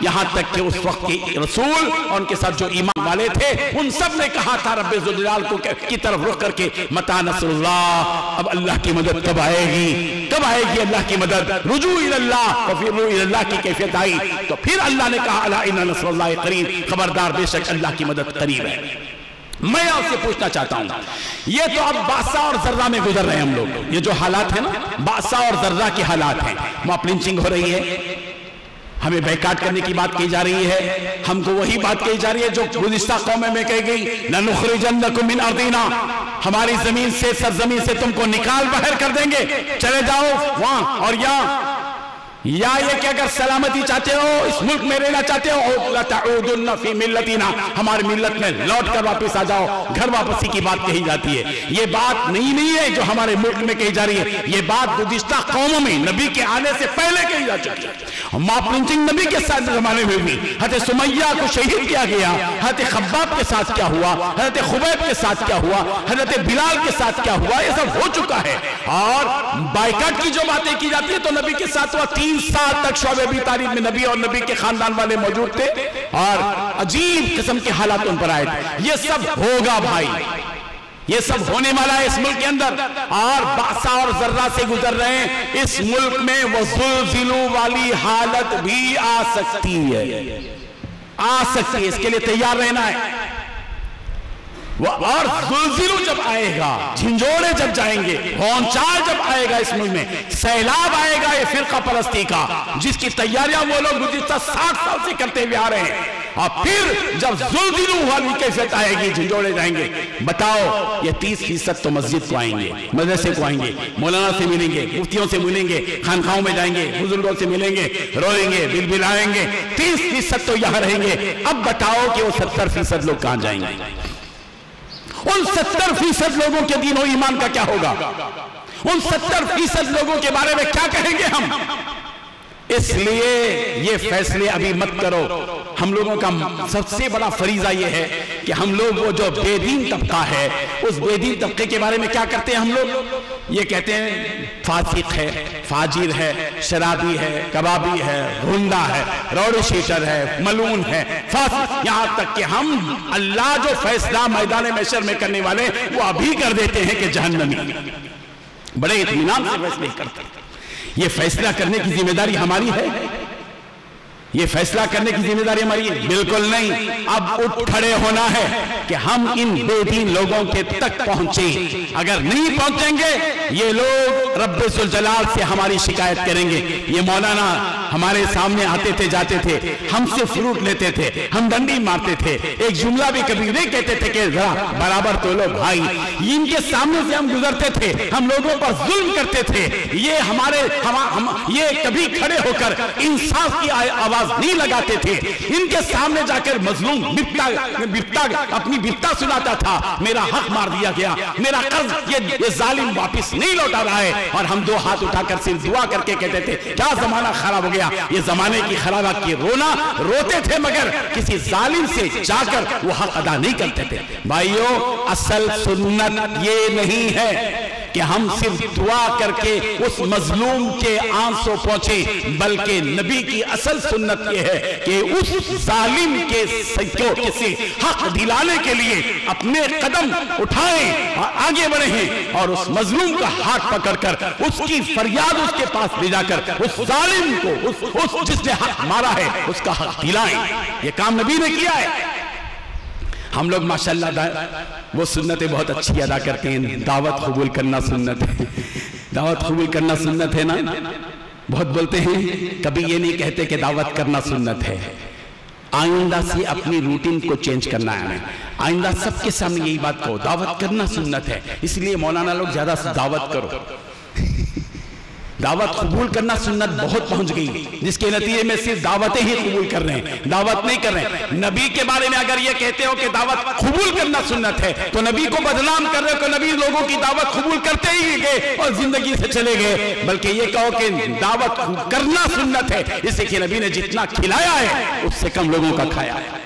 یہاں تک کہ اس وقت کے رسول اور ان کے ساتھ جو ایمان والے تھے ان سب نے کہا تھا رب ذوالجلال کی طرف رخ کر کے متى نصر اللہ، اب اللہ کی مدد کب آئے گی، کب آئے گی اللہ کی مدد؟ رجوع الی اللہ، وفروا الی اللہ کی کیفیت آئی. تو پھر اللہ نے کہا الا ان نصر اللہ قریب، خبردار بے شک اللہ کی مدد قریب ہے. میں آپ سے پوچھنا چاہتا ہوں، یہ تو اب باسا اور ذرہ میں گزر رہے ہیں ہم لوگ. یہ جو حالات ہیں نا، باسا اور ذرہ کے حالات ہیں. وہاں لنچنگ ہو رہی ہے، ہمیں بیکاٹ کرنے کی بات کی جا رہی ہے، ہم کو وہی بات کہی جا رہی ہے جو گزشتہ قوموں میں کہی گئی، لَنُخْرِجَنَّكُمْ مِنْ أَرْضِنَا، ہماری زمین سے، سرزمین سے تم کو نکال باہر کر دیں گے، چلے جاؤ وہاں اور یہاں. یا یہ کہ اگر سلامتی چاہتے ہو، اس ملک میں رہنا چاہتے ہو، لَتَعُودُنَّ فِي مِلَّتِنَا، ہماری ملت میں لوٹ کر واپس آ جاؤ. گھر واپسی کی بات کہی جاتی ہے. یہ بات نہیں ہے جو ہمارے ملک میں کہی جا رہی ہے، یہ بات گزشتہ قوموں میں نبی کے آنے سے پہلے کہی جا چکی ہے. ماپ لنچنگ نبی کے ساتھ زمانے میں ہوئی، حضرت سمیہ کو شہید کیا گیا، حضرت خباب کے ساتھ کیا ہوا، حضرت خبیب کے ساتھ کیا ہوا، حضرت بلال کے ساتھ کیا ہوا، یہ سب ہو چکا ہے. اور بائیکاٹ کی جو باتیں کی جاتی ہے تو نبی کے ساتھ ہوا. 3 سال تک شعب ابی طالب میں نبی اور نبی کے خاندان والے موجود تھے اور عجیب قسم کے حالات ان پر آئے تھے. یہ سب ہوگا بھائی، یہ سب ہونے والا ہے اس ملک کے اندر، اور باسا اور ذرہ سے گزر رہے ہیں۔ اس ملک میں وہ زلزلوں والی حالت بھی آ سکتی ہے، آ سکتی ہے، اس کے لیے تیار رہنا ہے۔ اور زلزلوں جب آئے گا، جھنجھوڑے جب جائیں گے، ہونچار جب آئے گا اس ملک میں، سیلاب آئے گا یہ فرقہ پرستی کا، جس کی تیاریاں وہ لوگ گزشتہ 60 سال سے کرتے ہوئے آ رہے ہیں، اور پھر جب زلزلوں والی کیفیت آئے گی، جھنجھوڑے جائیں گے، بتاؤ یہ 30% تو مسجد کو آئیں گے، مدرسے کو آئیں گے، مولانا سے ملیں گے، مفتیوں سے ملیں گے، خانقاہوں میں جائیں گے، بزرگوں سے ملیں گے، روئیں گے، بلبلائیں گے، 30% تو یہاں رہیں گے۔ اب بتاؤ کہ وہ 70% لوگ کہاں جائیں گے؟ ان 70% لوگوں کے دین و ایمان کا کیا ہوگا؟ ان 70% لوگوں کے بارے میں کیا کہیں گے ہم؟ اس لیے یہ فیصلے ابھی مت کرو۔ ہم لوگوں کا سب سے بڑا فریضہ یہ ہے کہ ہم لوگ وہ جو بے دین طبقہ ہے، اس بے دین طبقے کے بارے میں کیا کرتے ہیں ہم لوگ؟ یہ کہتے ہیں فاسق ہے، فاجر ہے، شرابی ہے، کبابی ہے، غنڈہ ہے، روڈ شیٹر ہے، ملعون ہے، فاسق، یہاں تک کہ ہم اللہ جو فیصلہ میدان محشر میں کرنے والے وہ ابھی کر دیتے ہیں کہ جہنمی۔ بڑے اطمینان سے فیصلے کرتے ہیں۔ یہ فیصلہ کرنے کی ذمہ داری ہماری ہے؟ یہ فیصلہ کرنے کی ذمہ داری ہماری ہے؟ بالکل نہیں۔ اب اٹھ کھڑے ہونا ہے کہ ہم ان بے دین لوگوں کے تک پہنچیں۔ اگر نہیں پہنچیں گے یہ لوگ رب ذوالجلال سے ہماری شکایت کریں گے۔ یہ مولانا ہمارے سامنے آتے تھے، جاتے تھے، ہم سے فروٹ لیتے تھے، ہم ڈنڈی مارتے تھے، ایک جملہ بھی کبھی نہیں کہتے تھے کہ ذرا برابر تو لو بھائی۔ ان کے سامنے سے ہم گزرتے تھے، ہم لوگوں پر ظلم کرتے تھے، یہ کبھی کھڑے ہو کر انصاف کی آواز نہیں لگاتے تھے۔ ان کے سامنے جا کر مظلوم اپنی بپتا سناتا تھا، میرا حق مار دیا گیا، میرا قرض یہ ظالم واپس نہیں لوٹا رہا ہے، اور ہم دو ہاتھ اٹھا کر صرف دعا کر کے کہتے تھے کیا زمانہ خراب ہو گیا۔ یہ زمانے کی خرابات کی روتے تھے، مگر کسی ظالم سے جا کر وہ حق ادا نہیں کرتے تھے۔ بھائیو، اصل سنت یہ نہیں ہے کہ ہم صرف دعا کر کے اس مظلوم کے آنسوں پہنچے، بلکہ نبی کی اصل سنت یہ ہے کہ اس ظالم کے سے حق دلانے کے لیے اپنے قدم اٹھائیں اور آگے بڑھیں، اور اس مظلوم کا ہاتھ پکڑ کر اس کی فریاد اس کے پاس لے جا کر اس ظالم کو، جس نے حق مارا ہے، اس کا حق دلائیں۔ یہ کام نبی نے کیا ہے۔ ہم لوگ ماشاءاللہ وہ سنتیں بہت اچھی ادا کرتے ہیں۔ دعوت قبول کرنا سنت ہے، دعوت قبول کرنا سنت ہے نا۔ بہت بولتے ہیں، کبھی یہ نہیں کہتے کہ دعوت کرنا سنت ہے۔ آئندہ سے اپنی روٹین کو چینج کرنا ہے ہمیں۔ آئندہ سب کے سامنے یہی بات کہو، دعوت کرنا سنت ہے۔ اس لیے مولانا لوگ زیادہ سے دعوت کرو۔ دعوت قبول کرنا سنت بہت پہنچ گئی، جس کے نتیجے میں صرف دعوتیں ہی قبول کر رہے ہیں، دعوت نہیں کر رہے ہیں۔ نبی کے بارے میں اگر یہ کہتے ہو کہ دعوت قبول کرنا سنت ہے تو نبی کو بدنام کر رہے ہو کہ نبی لوگوں کی دعوت قبول کرتے ہی گئے اور زندگی سے چلے گئے۔ بلکہ یہ کہو کہ دعوت کرنا سنت ہے، اس سے کہ نبی نے جتنا کھلایا ہے اس سے کم لوگوں کا کھایا ہے۔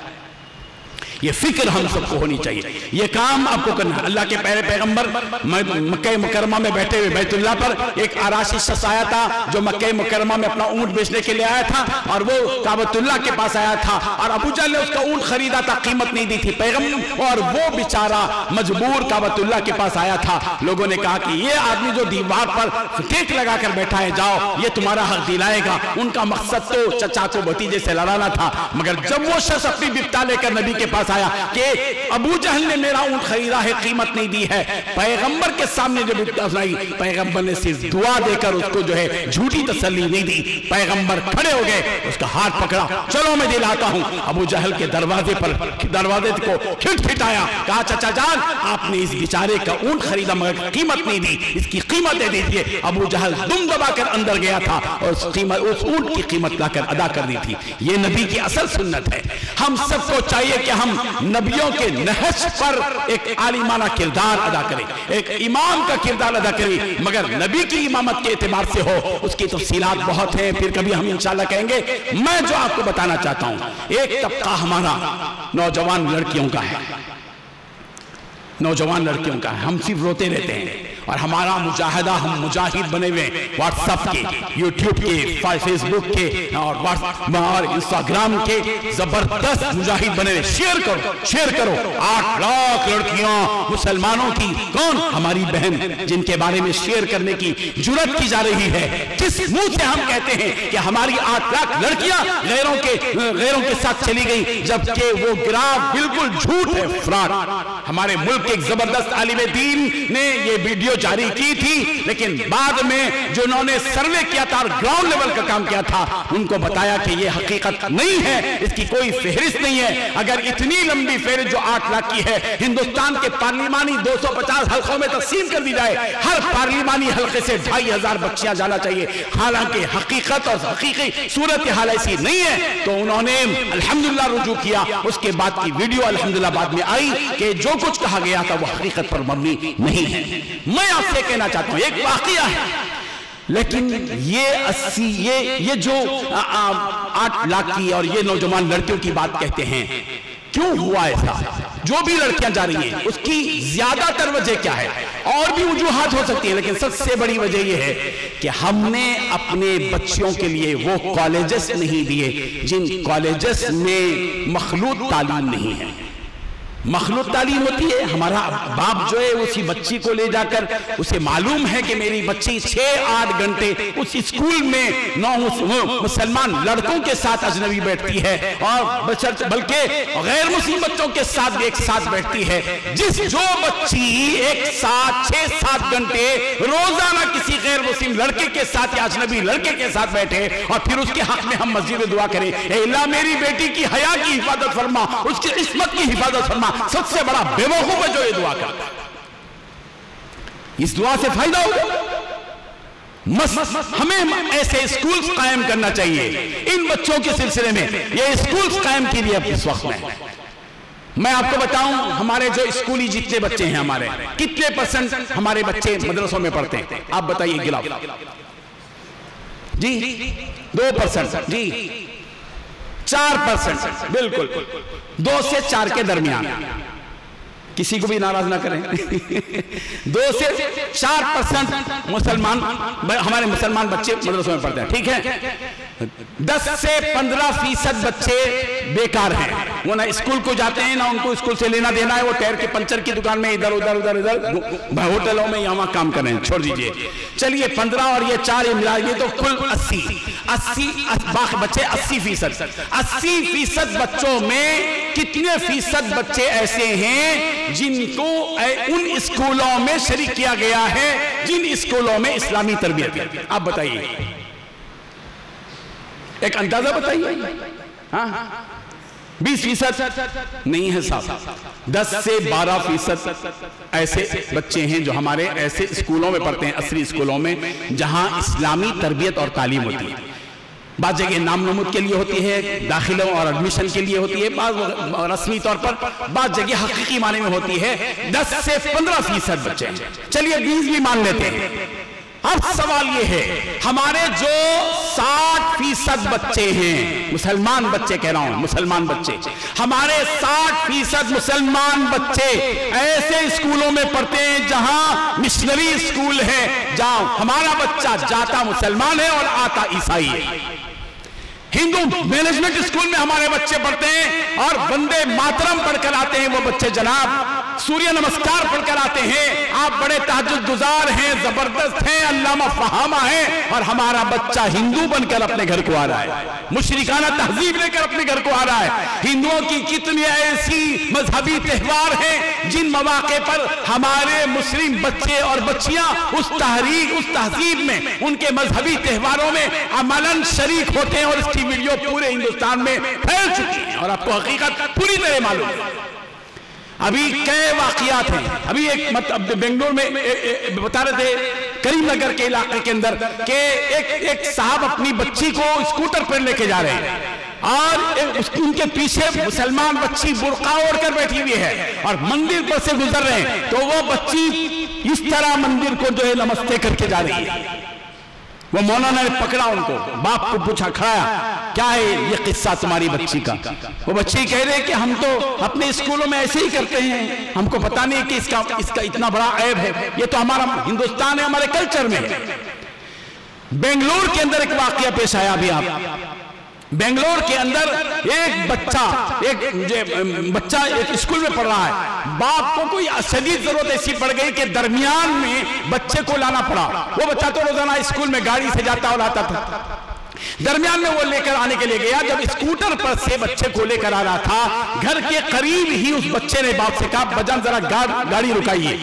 یہ فکر ہم سب کو ہونی چاہیے، یہ کام آپ کو کرنا ہے۔ اللہ کے پیارے پیغمبر مکہ مکرمہ میں بیٹھے ہوئے بیت اللہ پر ایک عراشی شخص آیا تھا جو مکہ مکرمہ میں اپنا اونٹ بیچنے کے لیے آیا تھا، اور وہ کعبۃ اللہ کے پاس آیا تھا، اور ابو جہل نے اس کا اونٹ خریدا تھا، قیمت نہیں دی تھی پیغمبر، اور وہ بیچارہ مجبور کعبۃ اللہ کے پاس آیا تھا۔ لوگوں نے کہا کہ یہ آدمی جو دیوار پر ٹیک لگا کر بیٹھا ہے، جاؤ یہ تمہارا حق دلائے گا۔ ان کا مقصد تو چچا کو بھتیجے سے لڑانا تھا، مگر جب وہ شخص اپنی بپتا لے کر نبی کے پاس آیا کہ ابو جہل نے میرا اونٹ خریدا ہے، قیمت نہیں دی ہے، پیغمبر کے سامنے جب بپتا سنائی، پیغمبر نے صرف دعا دے کر اس کو جو ہے جھوٹی تسلی نہیں دی۔ پیغمبر کھڑے ہو گئے، اس کا ہاتھ پکڑا، چلو میں دلاتا ہوں۔ ابو جہل کے دروازے کو کھٹکھٹایا، کہا چچا جان آپ نے اس بیچارے کا اونٹ خریدا مگر قیمت نہیں دی، اس کی قیمت دے دیجئے۔ ابو جہل دم دبا کر اندر گیا تھا اور اس اونٹ کی قیمت لا کر ادا کر دی تھی۔ یہ نبی کی اصل سنت ہے۔ ہم سب کو چاہیے کہ ہم نبیوں کے نہج پر ایک عالمانہ کردار ادا کریں، ایک امام کا کردار ادا کریں، مگر نبی کی امامت کے اعتبار سے ہو۔ اس کی تفصیلات بہت ہیں، پھر کبھی ہم انشاءاللہ کہیں گے۔ میں جو آپ کو بتانا چاہتا ہوں، ایک طبقہ ہمارا نوجوان لڑکیوں کا ہے، نوجوان لڑکیوں کا ہے۔ ہم صرف روتے رہتے ہیں، اور ہمارا مجاہدہ، ہم مجاہد بنے ہوئے واٹس ایپ کے، یوٹیوب کے، فیس بک کے اور انسٹاگرام کے زبردست مجاہد بنے ہوئے. شیئر کرو. 8 لاکھ لڑکیاں مسلمانوں کی، کون؟ ہماری بہن، جن کے بارے میں شیئر کرنے کی جرات کی جا رہی ہے. کس منہ سے ہم کہتے ہیں کہ ہماری 8 لاکھ لڑکیاں غیروں کے ساتھ چلی گئی، جبکہ وہ گراف بالکل جھوٹ ہے، فراڈ. ہمارے ملک کے ایک زبردست عالم دین نے یہ ویڈیو جاری کی تھی، لیکن بعد میں جو انہوں نے سروے کیا تھا اور گراؤنڈ لیول کا کام کیا تھا، ان کو بتایا کہ یہ حقیقت نہیں ہے، اس کی کوئی فہرست نہیں ہے. اگر اتنی لمبی فہرست جو 8 لاکھ کی ہے ہندوستان کے پارلیمانی 250 حلقوں میں تقسیم کر دی جائے، ہر پارلیمانی حلقے سے 2500 بچیاں جانا چاہیے. حالانکہ حقیقت اور حقیقی صورتحال ایسی نہیں ہے. تو انہوں نے الحمدللہ رجوع کیا. اس کے بعد کی ویڈیو الحمدللہ بعد میں آئی کہ جو کچھ کہا گیا تھا وہ حقیقت پر مبنی نہیں ہے. میں آپ سے کہنا چاہتا ہوں ایک واقعہ ہے، لیکن یہ جو 8 لاکھ کی اور یہ نوجوان لڑکیوں کی بات کہتے ہیں، کیوں ہوا ایسا؟ جو بھی لڑکیاں جا رہی ہیں اس کی زیادہ تر وجہ کیا ہے؟ اور بھی وجوہات ہو سکتی ہیں، لیکن سب سے بڑی وجہ یہ ہے کہ ہم نے اپنے بچیوں کے لیے وہ کالجز نہیں دیے جن کالجز میں مخلوط تعلیم نہیں ہے. مخلوط تعلیم ہوتی ہے، ہمارا باپ جو ہے اسی بچی کو لے جا کر اسے معلوم ہے کہ میری بچی 6-8 گھنٹے اس اسکول میں مسلمان لڑکوں کے ساتھ اجنبی بیٹھتی ہے، اور بلکہ غیر مسلم بچوں کے ساتھ بھی ایک ساتھ بیٹھتی ہے. جو بچی ایک ساتھ 6-7 گھنٹے روزانہ کسی غیر مسلم لڑکے کے ساتھ یا اجنبی لڑکے کے ساتھ بیٹھے اور پھر اس کے حق میں ہم مسجد میں دعا کریں، اے اللہ میری بیٹی کی حیا کی حفاظت فرما، اس کی عصمت کی حفاظت فرما، سب سے بڑا بے وقوف ہے جو یہ دعا کرتا ہے. اس دعا سے فائدہ ہوگا. ہمیں ایسے اسکولز قائم کرنا چاہیے ان بچوں کے سلسلے میں. یہ اسکولز قائم کی لیے اس وقت میں آپ کو بتاؤں، ہمارے جو اسکولی جتنے بچے ہیں، ہمارے کتنے پرسنٹ ہمارے بچے مدرسوں میں پڑھتے ہیں؟ آپ بتائیے. گلاف جی 2%، جی 4%، بالکل 2 سے 4 کے درمیان. کسی کو بھی ناراض نہ کریں. 2 سے 4% ہمارے مسلمان بچے مدرسوں میں پڑھتے ہیں، ٹھیک ہے. 10 سے 15% بچے بیکار ہیں، وہ نہ اسکول کو جاتے ہیں، نہ ان کو اسکول سے لینا دینا ہے. وہ ٹائر کے پنچر کی دکان میں ادھر ہوٹلوں میں یہاں کام کر رہے ہیں. چھوڑ دیجئے. چلیے 15 اور یہ 4 یہ ملا یہ تو کل 80 بچے. 80% بچوں میں کتنے فیصد بچے ایسے ہیں جن کو ان اسکولوں میں شریک کیا گیا ہے جن اسکولوں میں اسلامی تربیت ہے؟ آپ بتائیے، ایک اندازہ بتائیے. 20% نہیں ہے صاحب. 10 سے 12% ایسے بچے ہیں جو ہمارے ایسے اسکولوں میں پڑھتے ہیں، عصری اسکولوں میں، جہاں اسلامی تربیت اور تعلیم ہوتی ہے. بعض جگہ نام نمود کے لیے ہوتی ہے، داخلوں اور ایڈمیشن کے لیے ہوتی ہے، بعض رسمی طور پر، بعض جگہ حقیقی معنی میں ہوتی ہے. 10 سے 15% بچے ہیں. چلیے 20 بھی مان لیتے ہیں. اب سوال یہ ہے، ہمارے جو 60% بچے ہیں، مسلمان بچے کہہ رہا ہوں، مسلمان بچے، ہمارے 60% مسلمان بچے ایسے اسکولوں میں پڑھتے ہیں جہاں مشنری اسکول ہے، جہاں ہمارا بچہ جاتا مسلمان ہے اور آتا عیسائی ہے. ہندو مینجمنٹ اسکول میں ہمارے بچے پڑھتے ہیں اور وندے ماترم پڑھ کر آتے ہیں وہ بچے جناب، سوریہ نمسکار پڑھ کر آتے ہیں. آپ بڑے تہجد گزار ہیں، زبردست ہیں، علامہ فہامہ ہیں، اور ہمارا بچہ ہندو بن کر اپنے گھر کو آ رہا ہے، مشرکانہ تہذیب لے کر اپنے گھر کو آ رہا ہے. ہندوؤں کی کتنی ایسی مذہبی تہوار ہیں جن مواقع پر ہمارے مسلم بچے اور بچیاں اس تہذیب میں، ان کے مذہبی تہواروں میں عملاً شریک ہوتے ہیں، اور اس کی ویڈیو پورے ہندوستان میں پھیل چکی ہے اور آپ کو حقیقت پوری طرح معلوم ہے. ابھی کئی واقعات ہیں. ابھی ایک بنگلور میں بتا رہے تھے کریم نگر کے علاقے کے اندر کہ ایک صاحب اپنی بچی کو اسکوٹر پر لے کے جا رہے ہیں اور ان کے پیچھے مسلمان بچی برقع اوڑھ کر بیٹھی ہوئی ہے اور مندر پر سے گزر رہے ہیں. تو وہ بچی اس طرح مندر کو جو ہے نمستے کر کے جا رہی ہے. وہ مولانا نے پکڑا ان کو، باپ کو پوچھا، کھڑایا کیا ہے یہ قصہ تمہاری بچی کا؟ وہ بچی کہہ رہے کہ ہم تو اپنے اسکولوں میں ایسے ہی کرتے ہیں، ہم کو پتہ نہیں کہ اس کا اتنا بڑا عیب ہے، یہ تو ہمارا ہندوستان ہے، ہمارے کلچر میں ہے۔ بنگلور کے اندر ایک واقعہ پیش آیا ابھی آپ، بنگلور کے اندر ایک بچہ ایک اسکول میں پڑھ رہا ہے، باپ کو کوئی شدید ضرورت ایسی پڑ گئی کہ درمیان میں بچے کو لانا پڑا۔ وہ بچہ تو روزانہ اسکول میں گاڑی سے جاتا اور آتا تھا، درمیان میں وہ لے کر آنے کے لیے گیا، جب اسکوٹر پر سے بچے کو لے کر آ رہا تھا، گھر کے قریب ہی اس بچے نے باپ سے کہا بجان ذرا گاڑی رکائیے۔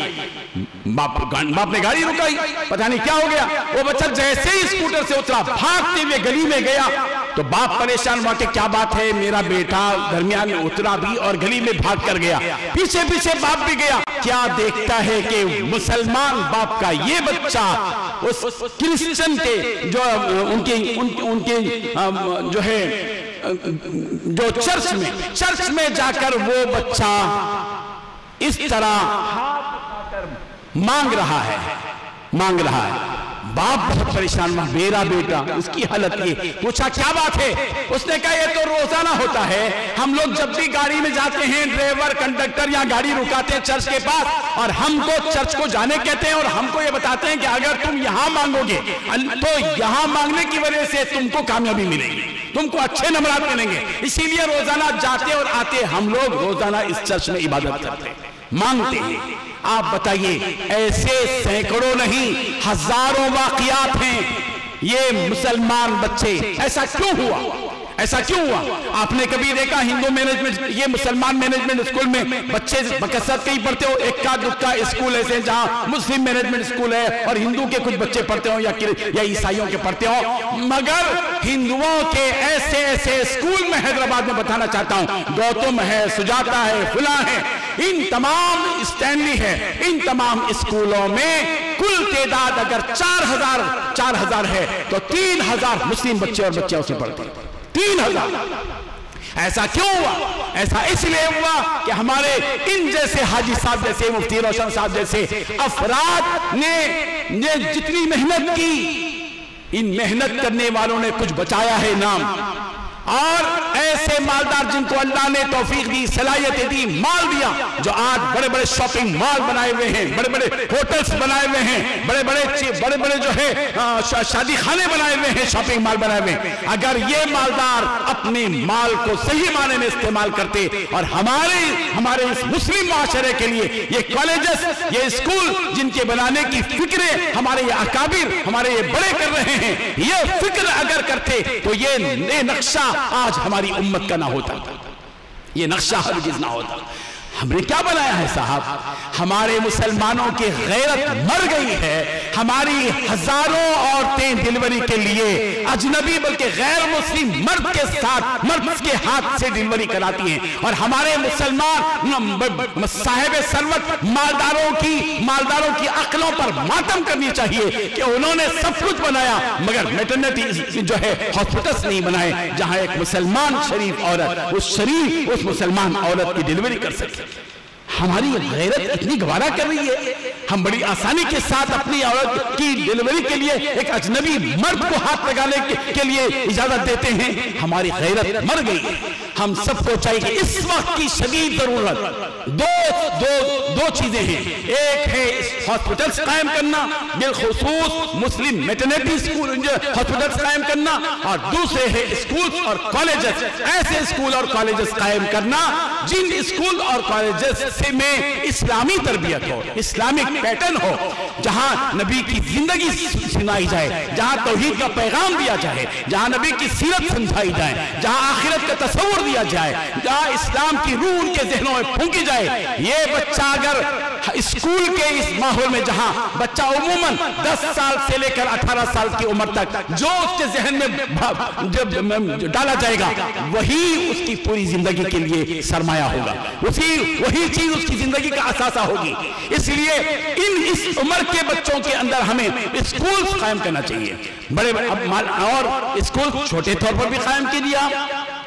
باپ نے گاڑی رکائی، پتہ نہیں کیا ہو گیا، وہ بچہ جیسے ہی اسکوٹر سے اترا بھاگتے ہوئے گلی میں گیا تو باپ پریشان ہوا کہ کیا بات ہے، میرا بیٹا درمیان میں اترا بھی اور گلی میں بھاگ کر گیا۔ پیچھے پیچھے باپ بھی گیا، کیا دیکھتا ہے کہ مسلمان باپ کا یہ بچہ اس کرسچن کے جو ان کے جو ہے جو چرچ میں جا کر وہ بچہ اس طرح مانگ رہا ہے۔ باپ بہت پریشان ہوا، میرا بیٹا، اس کی حالت یہ، پوچھا کیا بات ہے؟ اس نے کہا یہ تو روزانہ ہوتا ہے، ہم لوگ جب بھی گاڑی میں جاتے ہیں، ڈرائیور کنڈکٹر یا گاڑی رکاتے ہیں چرچ کے پاس اور ہم کو چرچ کو جانے کہتے ہیں اور ہم کو یہ بتاتے ہیں کہ اگر تم یہاں مانگو گے تو یہاں مانگنے کی وجہ سے تم کو کامیابی ملے گی، تم کو اچھے نمبرات ملیں گے، اسی لیے روزانہ جاتے اور آتے ہم لوگ روزانہ اس چرچ میں عبادت کرتے ہیں، مانگتے ہیں۔ آپ بتائیے ایسے سینکڑوں نہیں ہزاروں واقعات ہیں، یہ مسلمان بچے ایسا کیوں ہوا؟ آپ نے کبھی دیکھا ہندو مینجمنٹ، یہ مسلمان مینجمنٹ اسکول میں بچے بکثرت کہیں پڑھتے ہو، ایک کا دکا اسکول ایسے جہاں مسلم مینجمنٹ اسکول ہے اور ہندو کے کچھ بچے پڑھتے ہوں یا عیسائیوں کے پڑھتے ہوں، مگر ہندوؤں کے ایسے اسکول میں حیدرآباد میں بتانا چاہتا ہوں، گوتم ہے، سجاتا ہے، فلاں ہے، ان تمام اسٹینلی ہے، ان تمام اسکولوں میں کل تعداد اگر 4000 ہے تو 3000 مسلم بچے اور بچیاں اسے پڑھتے ہیں، 3000۔ ایسا کیوں ہوا؟ ایسا اس لیے ہوا کہ ہمارے ان جیسے حاجی صاحب جیسے، مفتی روشن صاحب جیسے افراد نے جتنی محنت کی، ان محنت کرنے والوں نے کچھ بچایا ہے نام، اور ایسے مالدار جن کو اللہ نے توفیق دی، صلاحیت دی، مال دیا، جو آج بڑے بڑے شاپنگ مال بنائے ہوئے ہیں، بڑے بڑے ہوٹلز بنائے ہوئے ہیں، بڑے بڑے جو ہے شادی خانے بنائے ہوئے ہیں، شاپنگ مال بنائے ہوئے ہیں۔ اگر یہ مالدار اپنے مال کو صحیح معنی میں استعمال کرتے اور ہمارے اس مسلم معاشرے کے لیے یہ کالجز، یہ اسکول جن کے بنانے کی فکریں ہمارے یہ اکابر، ہمارے یہ بڑے کر رہے ہیں، یہ فکر اگر کرتے تو یہ نقشہ آج ہماری امت کا نہ ہوتا، یہ نقشہ ہرگز نہ ہوتا۔ ہم نے کیا بنایا ہے صاحب؟ ہمارے مسلمانوں کی غیرت مر گئی ہے، ہماری ہزاروں عورتیں ڈیلیوری کے لیے اجنبی بلکہ غیر مسلم مرد کے ہاتھ سے ڈیلیوری کراتی ہیں، اور ہمارے مسلمان صاحب ثروت مالداروں کی عقلوں پر ماتم کرنی چاہیے کہ انہوں نے سب کچھ بنایا مگر میٹرنیٹی جو ہے ہاسپٹلز نہیں بنائے جہاں ایک مسلمان شریف عورت اس مسلمان عورت کی ڈیلیوری کر سکے۔ ہماری غیرت اتنی گوارا کر رہی ہے، ہم بڑی آسانی کے ساتھ اپنی عورت کی ڈیلیوری کے لیے ایک اجنبی مرد کو ہاتھ لگانے کے لیے اجازت دیتے ہیں، ہماری غیرت مر گئی ہے۔ ہم سب کو چاہیے کہ اس وقت کی شدید ضرورت دو چیزیں ہیں، ایک ہے ہاسپٹلز قائم کرنا، بالخصوص مسلم میٹرنیٹی ہاسپٹلز قائم کرنا، اور دوسرے ہے اسکول اور کالجز، ایسے اسکول اور کالجز قائم کرنا جن اسکول اور کالجز میں اسلامی تربیت ہو، اسلامک پیٹرن ہو، جہاں نبی کی زندگی سنائی جائے، جہاں توحید کا پیغام دیا جائے، جہاں نبی کی سیرت سمجھائی جائے، جہاں آخرت کا تصور دیا جائے، جہاں اسلام کی روح ان کے ذہنوں میں پھونکی جائے۔ یہ بچہ اگر اسکول کے اس ماحول میں، جہاں بچہ عموماً 10 سال سے لے کر 18 سال کی عمر تک جو اس کے ذہن میں ڈالا جائے گا وہی اس کی پوری زندگی کے لیے سرمایہ ہوگا، وہی چیز اس کی زندگی کا اثاثہ ہوگی۔ اس لیے اس عمر کے بچوں کے اندر ہمیں اسکول قائم کرنا چاہیے، اور اسکول چھوٹے طور پر بھی قائم کیجیے،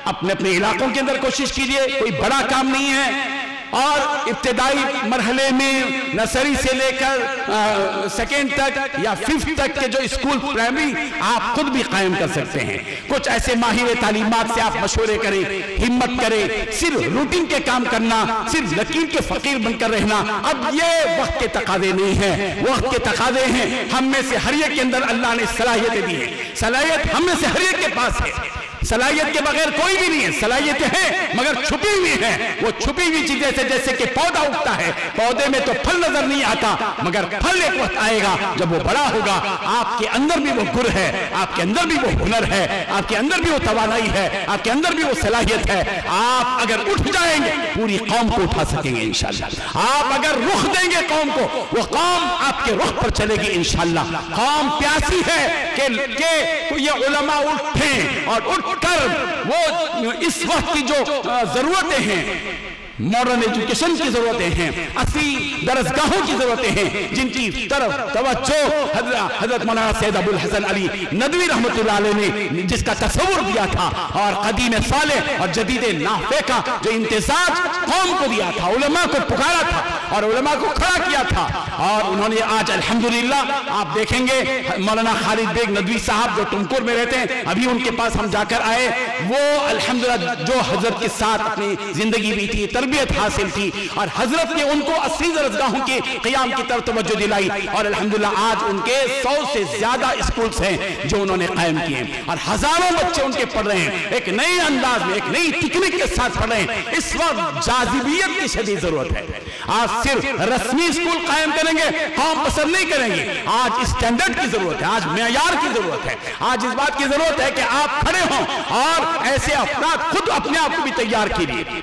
اپنے علاقوں کے اندر کوشش کیجیے، کوئی بڑا کام نہیں ہے، اور ابتدائی مرحلے میں نرسری سے لے کر سیکنڈ تک یا ففتھ تک کے جو اسکول پرائمری آپ خود بھی قائم کر سکتے ہیں. کچھ ایسے ماہر تعلیمات سے آپ مشورے کریں, ہمت کریں. صرف روٹین کے کام کرنا, صرف لکیر کے فقیر بن کر رہنا اب یہ وقت کے تقاضے نہیں ہیں. وقت کے تقاضے ہیں. ہم میں سے ہر ایک کے اندر اللہ نے صلاحیتیں دی ہیں. صلاحیت ہم میں سے ہر ایک کے پاس ہے. صلاحیت کے بغیر کوئی بھی نہیں ہے. صلاحیتیں ہیں مگر چھپی ہوئی ہیں. وہ چھپی ہوئی چیزیں سے جیسے کہ پودا اگتا ہے, پودے میں تو پھل نظر نہیں آتا مگر پھل ایک وقت آئے گا جب وہ بڑا ہوگا. آپ کے اندر بھی وہ گر ہے, آپ کے اندر بھی وہ ہنر ہے, آپ کے اندر بھی وہ توانائی ہے, آپ کے اندر بھی وہ صلاحیت ہے. آپ اگر اٹھ جائیں گے پوری قوم کو اٹھا سکیں گے انشاءاللہ. آپ اگر رخ دیں گے قوم کو, وہ قوم آپ کے رخ پر چلے گی انشاءاللہ. قوم پیاسی ہے کہ یہ علماء اٹھیں اور اٹھ کر وہ اس وقت کی جو ضرورتیں ہیں, ماڈرن ایجوکیشن کی ضرورتیں ہیں, اسی درسگاہوں کی ضرورتیں ہیں جن کی طرف توجہ حضرت مولانا سید ابو الحسن علی ندوی رحمت اللہ علیہ نے جس کا تصور دیا تھا, اور قدیم صالح اور جدید نافع کا جو امتزاج قوم کو دیا تھا, علماء کو پکارا تھا اور علماء کو کھڑا کیا تھا. اور انہوں نے آج الحمدللہ آپ دیکھیں گے مولانا خالد بیگ ندوی صاحب جو ٹمکور میں رہتے ہیں, ابھی ان کے پاس ہم جا کر آئے, وہ الحمدللہ جو حضرت کے ساتھ اپنی زندگی بھی تھی, تربیت حاصل تھی, اور حضرت نے ان کو 80 درسگاہوں کے قیام کی طرف توجہ دلائی, اور الحمدللہ آج ان کے 100 سے زیادہ اسکولز ہیں جو انہوں نے قائم کیے ہیں, اور ہزاروں بچے ان کے پڑھ رہے ہیں. ایک نئی انداز میں, ایک نئی ٹیکنک کے ساتھ پڑھ رہے ہیں. اس وقت جاذبیت کی شدید ضرورت ہے. آج صرف رسمی اسکول قائم کریں گے قوم پسند نہیں کریں گے. آج اسٹینڈرڈ کی ضرورت ہے, آج معیار کی ضرورت ہے, آج اس بات کی ضرورت ہے کہ آپ کھڑے ہوں اور ایسے افراد خود اپنے آپ کو بھی تیار کیجیے.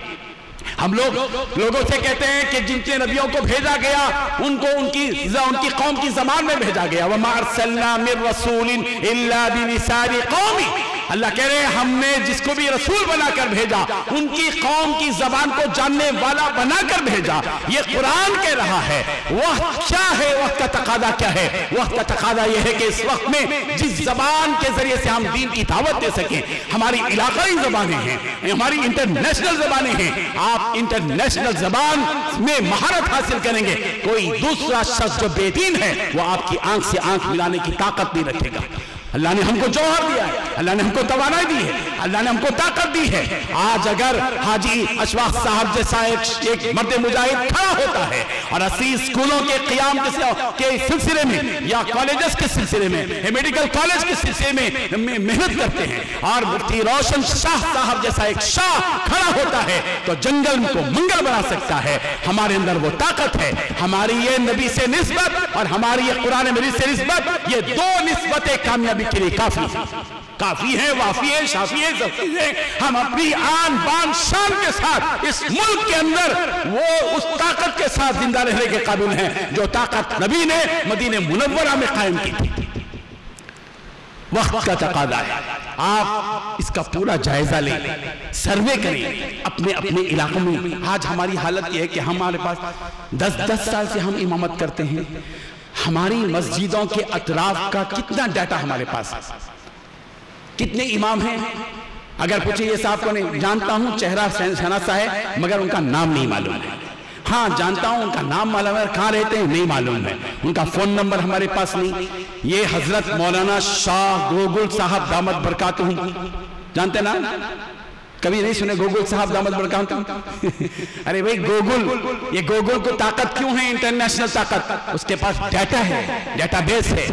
ہم لوگوں سے کہتے ہیں کہ جن کے نبیوں کو بھیجا گیا ان کو ان کی قوم کی زبان میں بھیجا گیا. وَمَا أَرْسَلْنَا مِن رَسُولٍ إِلَّا بِلِسَانِ قَوْمِهِ. اللہ کہہ رہے ہیں ہم نے جس کو بھی رسول بنا کر بھیجا ان کی قوم کی زبان کو جاننے والا بنا کر بھیجا. یہ قرآن کہہ رہا ہے. وقت کیا ہے, وقت کا تقاضا کیا ہے؟ وقت کا تقاضا یہ ہے کہ اس وقت میں جس زبان کے ذریعے سے ہم دین کی دعوت دے سکیں, ہماری علاقائی زبانیں ہیں, ہماری انٹرنیشنل زبانیں ہیں. آپ انٹرنیشنل زبان میں مہارت حاصل کریں گے, کوئی دوسرا شخص جو بے دین ہے وہ آپ کی آنکھ سے آنکھ ملانے کی طاقت نہیں رکھے گا. اللہ نے ہم کو جوہر دیا ہے, اللہ نے ہم کو توانائی دی ہے, اللہ نے ہم کو طاقت دی ہے. آج اگر حاجی اشفاق صاحب جیسا ایک مرد مجاہد کھڑا ہوتا ہے اور 80 اسکولوں کے قیام کے سلسلے میں یا کالجز کے سلسلے میں, میڈیکل کالج کے سلسلے میں محنت کرتے ہیں, اور مفتی روشن شاہ صاحب جیسا ایک شاہ کھڑا ہوتا ہے تو جنگل کو منگل بنا سکتا ہے. ہمارے اندر وہ طاقت ہے. ہماری یہ نبی سے نسبت اور ہماری یہ قرآن مجید سے نسبت, یہ دو نسبتیں کامیابی کے لیے کافی ہیں, وافی ہیں, شافی ہیں, ظفی ہیں. ہم اپنی آن بان شان کے ساتھ اس ملک کے اندر وہ اس طاقت کے ساتھ زندہ رہنے کے قابل ہیں جو طاقت نبی نے مدینہ منورہ میں قائم کی تھی. وقت کا تقاضا ہے. آپ اس کا پورا جائزہ لیں, سروے کریں اپنے علاقوں میں. آج ہماری حالت یہ ہے کہ ہمارے پاس 10 سال سے ہم امامت کرتے ہیں. ہماری مسجدوں کے اطراف کا کتنا ڈیٹا ہمارے پاس ہے, کتنے امام ہیں. اگر پوچھیں یہ صاحب کو نہیں جانتا ہوں, چہرہ شناسا ہے مگر ان کا نام نہیں معلوم ہے. ہاں جانتا ہوں ان کا نام معلوم ہے, کہاں رہتے ہیں نہیں معلوم ہے, ان کا فون نمبر ہمارے پاس نہیں. یہ حضرت مولانا شاہ گوگل صاحب دامت برکاتہم جانتے نا, کبھی نہیں سنے گوگل صاحب دامت برکاتہم؟ ارے بھئی گوگل, یہ گوگل کو طاقت کیوں ہے؟ انٹرنیشنل طاقت. اس کے پاس ڈیٹا ہے, ڈیٹا بیس ہے,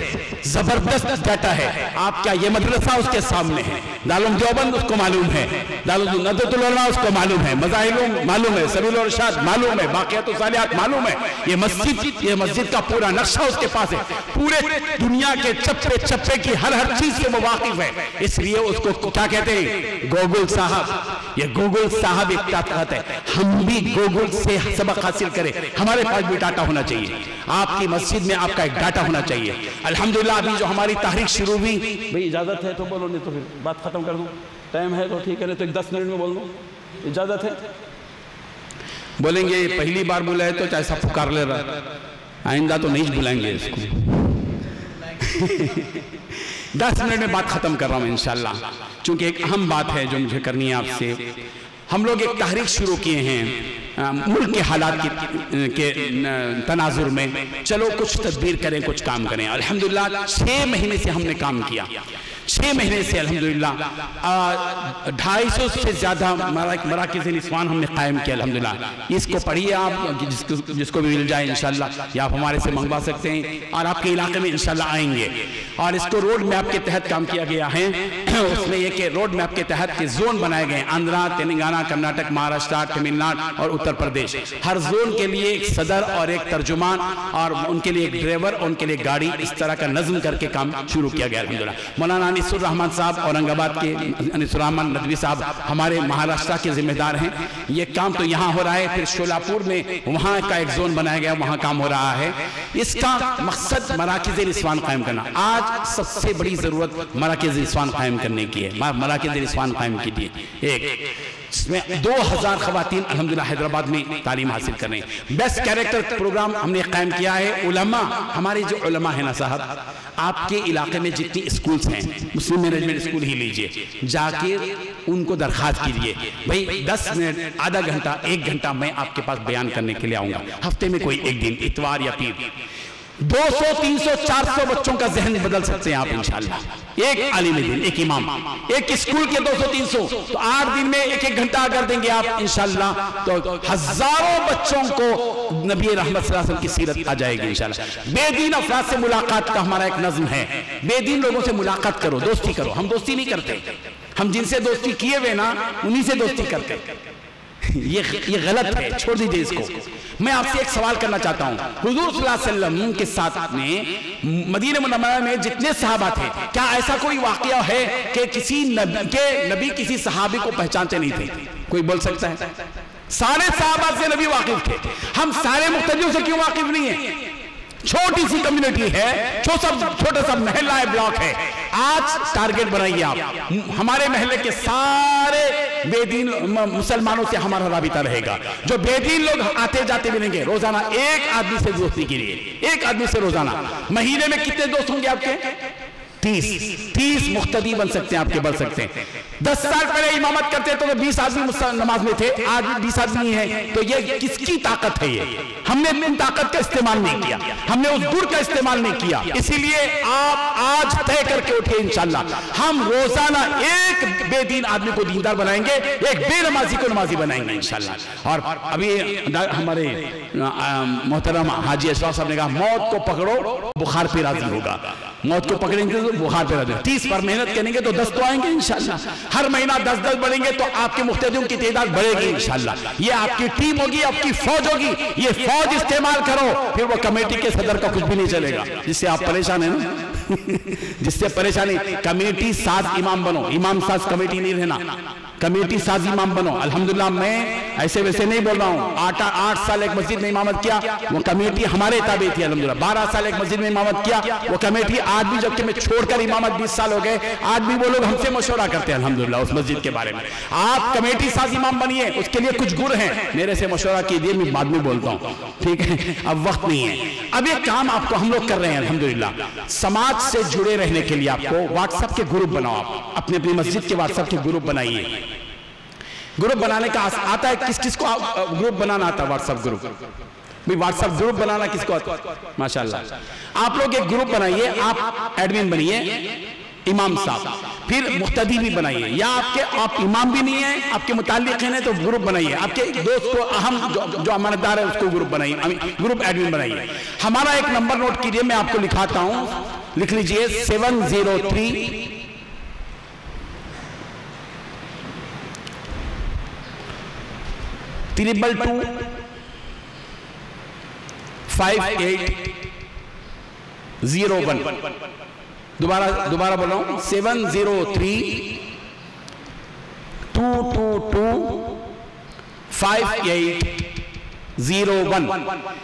زبردست ڈیٹا ہے. آپ کیا یہ مدرسہ اس کے سامنے ہے, دارالعلوم دیوبند اس کو معلوم ہے, دارالعلوم ندوۃ العلماء اس کو معلوم ہے, مذاہب معلوم ہے, سبیل الرشاد معلوم ہے, باقیات الصالحات معلوم ہے. یہ مسجد کا پورا نقشہ اس کے پاس ہے. پورے دنیا کے چپے چپے کی ہر چیز سے وہ واقف ہے. اس لیے اس کو کیا کہتے ہیں؟ گوگل صاحب. یہ گوگل صاحب ایک طاقت ہے. ہم بھی گوگل سے سبق حاصل کریں. ہمارے پاس بھی ڈاٹا ہونا چاہیے. آپ کی مسجد میں آپ کا ایک ڈاٹا ہونا چاہیے. الحمدللہ ابھی جو ہماری تحریک شروع ہوئی, بھئی اجازت ہے تو بولو, نہیں تو پھر بات ختم کر دوں. ٹائم ہے تو ٹھیک ہے, نہیں تو ایک 10 منٹ میں بول دوں. اجازت ہے؟ بولیں گے پہلی بار بولا ہے تو چاہے سب پکار لے رہا, آئندہ تو نہیں بلائیں گے اس کو. 10 منٹ میں بات ختم کر رہا ہوں انشاءاللہ, چونکہ ایک اہم بات ہے جو مجھے کرنی ہے آپ سے. ہم لوگ ایک تحریک شروع کیے ہیں ملک کے حالات کے تناظر میں چلو کچھ تدبیر کریں، کچھ کام کریں۔ الحمدللہ 6 مہینے سے ہم نے کام کیا، 6 مہینے سے الحمدللہ 250 سے زیادہ مراکز نسوان ہم نے قائم کیا الحمدللہ۔ اس کو پڑھیے آپ، جس کو بھی مل جائے انشاءاللہ، یا آپ ہمارے سے منگوا سکتے ہیں اور آپ کے علاقے میں انشاءاللہ آئیں گے۔ اور اس کو روڈ میپ کے تحت کام کیا گیا ہے، اس میں یہ کہ روڈ میپ کے تحت کے زون بنائے گئے ہیں، آندھرا، تلنگانہ، کرناٹک، مہاراشٹر، تمل ناڈو اور اتر پردیش۔ ہر زون کے لیے ایک صدر اور ایک ترجمان اور ان کے لیے ایک ڈرائیور اور ان کے لیے گاڑی، اس طرح کا نظم کر کے کام شروع کیا گیا الحمدللہ۔ مولانا انیس الرحمن صاحب اورنگ آباد کے، انیس الرحمن ندوی صاحب ہمارے مہاراشٹر کے ذمہ دار ہیں۔ یہ کام تو یہاں ہو رہا ہے، پھر شولاپور میں وہاں کا ایک زون بنایا گیا، وہاں کام ہو رہا ہے۔ اس کا مقصد مراکز نسوان قائم کرنا۔ آج سب سے بڑی ضرورت مراکز نسوان قائم کرنے کی ہے، مراکز نسوان قائم کی تھی۔ اس میں 2000 خواتین الحمدللہ حیدرآباد میں تعلیم حاصل کر رہے ہیں۔ بیسٹ کیریکٹر پروگرام ہم نے قائم کیا ہے۔ علماء، ہمارے جو علماء ہیں نا صاحب، آپ کے علاقے میں جتنی اسکولز ہیں، مسلم مینجمنٹ اسکول ہی لیجئے، جا کے ان کو درخواست کیجئے، بھئی 10 منٹ، آدھا گھنٹہ، 1 گھنٹہ میں آپ کے پاس بیان کرنے کے لیے آؤں گا، ہفتے میں کوئی ایک دن، اتوار یا پیر۔ 200 300 400 بچوں کا ذہن بدل سکتے ہیں آپ انشاءاللہ، ایک عالم دین، ایک امام، ایک اسکول کے 200 300 تو 8 دن میں 1 گھنٹہ اگر دیں گے آپ انشاءاللہ تو ہزاروں بچوں کو نبی رحمت صلی اللہ علیہ وسلم کی سیرت آ جائے گی انشاءاللہ۔ بے دین افراد سے ملاقات کا ہمارا ایک نظم ہے، بے دین لوگوں سے ملاقات کرو، دوستی کرو۔ ہم دوستی نہیں کرتے، ہم جن سے دوستی کیے ہوئے نا انہی سے دوستی کرتے، یہ غلط ہے، چھوڑ دیجئے اس کو۔ میں آپ سے ایک سوال کرنا چاہتا ہوں، حضور صلی اللہ علیہ وسلم کے ساتھ میں مدینہ منورہ میں جتنے صحابہ تھے، کیا ایسا کوئی واقعہ ہے کہ کسی نبی کسی صحابی کو پہچانتے نہیں تھے؟ کوئی بول سکتا ہے؟ سارے صحابہ سے نبی واقف تھے، ہم سارے مقتدیوں سے کیوں واقف نہیں ہیں؟ چھوٹی سی کمیونٹی ہے، چھوٹا سا محلہ ہے، بلاک ہے۔ آج ٹارگٹ بنائیے آپ، ہمارے محلے کے سارے بے دین مسلمانوں سے ہمارا رابطہ رہے گا۔ جو بے دین لوگ آتے جاتے ملیں گے، روزانہ ایک آدمی سے دوستی کے لیے، ایک آدمی سے روزانہ۔ مہینے میں کتنے دوست ہوں گے آپ کے؟ 30 مقتدی بن سکتے ہیں آپ کے، بن سکتے ہیں۔ 10 سال پہلے امامت کرتے تو 20 آدمی نماز میں تھے، آج 20 آدمی ہیں، تو یہ کس کی طاقت ہے؟ یہ ہم نے ان طاقت کا استعمال نہیں کیا، ہم نے اس گر کا استعمال نہیں کیا۔ اسی لیے آپ آج طے کر کے اٹھے انشاءاللہ، ہم روزانہ ایک بے دین آدمی کو دیندار بنائیں گے، ایک بے نمازی کو نمازی بنائیں گے انشاءاللہ۔ اور ابھی ہمارے محترم حاجی اشراف صاحب نے کہا، موت کو پکڑو بخار پہ راضی ہوگا، موت کو پکڑیں گے تو بخار پہ راضی ہوگا۔ 30 پر محنت کریں گے تو 10 تو آئیں گے انشاءاللہ، ہر مہینہ 10 بڑھیں گے تو آپ کے مقتدیوں کی تعداد بڑھے گی انشاءاللہ۔ یہ آپ کی ٹیم ہوگی، آپ کی فوج ہوگی، یہ فوج استعمال کرو، پھر وہ کمیٹی کے صدر کا کچھ بھی نہیں چلے گا، جس سے آپ پریشان ہیں نا، جس سے پریشانی۔ کمیٹی ساز امام بنو، امام ساز کمیٹی نہیں رہنا، کمیٹی ساز امام بنو۔ الحمدللہ میں ایسے ویسے نہیں بول رہا ہوں، 8 سال ایک مسجد میں امامت کیا، وہ کمیٹی ہمارے تابع تھی الحمدللہ۔ 12 سال ایک مسجد میں امامت کیا، وہ کمیٹی آج بھی، جبکہ میں چھوڑ کر امامت 20 سال ہو گئے، آج بھی وہ لوگ ہم سے مشورہ کرتے ہیں الحمدللہ اس مسجد کے بارے میں۔ آپ کمیٹی ساز امام بنیے، اس کے لیے کچھ گر ہیں، میرے سے مشورہ کیجیے، میں بعد میں بولتا ہوں، ٹھیک ہے؟ اب وقت نہیں ہے۔ اب ایک کام آپ کو ہم لوگ کر رہے ہیں الحمدللہ، سماج سے جڑے رہنے کے لیے آپ کو واٹس ایپ کے گروپ بناؤ، آپ اپنی اپنی مسجد کے واٹس ایپ کے گروپ بنائیے۔ گروپ بنانے کا آتا ہے، کس کو گروپ بنانا آتا ہے؟ واٹس ایپ گروپ، بھی واٹس ایپ گروپ بنانا کس کو آتا ہے؟ ماشاءاللہ، آپ لوگ ایک گروپ بنائیے، آپ ایڈمن بنیے، امام صاحب، پھر مقتدی بھی بنائیے، یا آپ امام بھی نہیں ہیں، آپ کے متعلقین ہیں تو گروپ بنائیے، آپ کے دوست کو اہم جو امانتدار ہے اس کو گروپ بنائیے، گروپ ایڈمن بنائیے۔ ہمارا ایک نمبر نوٹ کیجئے، میں آپ کو لکھاتا ہوں، لکھ لیجئے 703 222 5801۔ دوبارہ بولا ہوں، 703 222 5801۔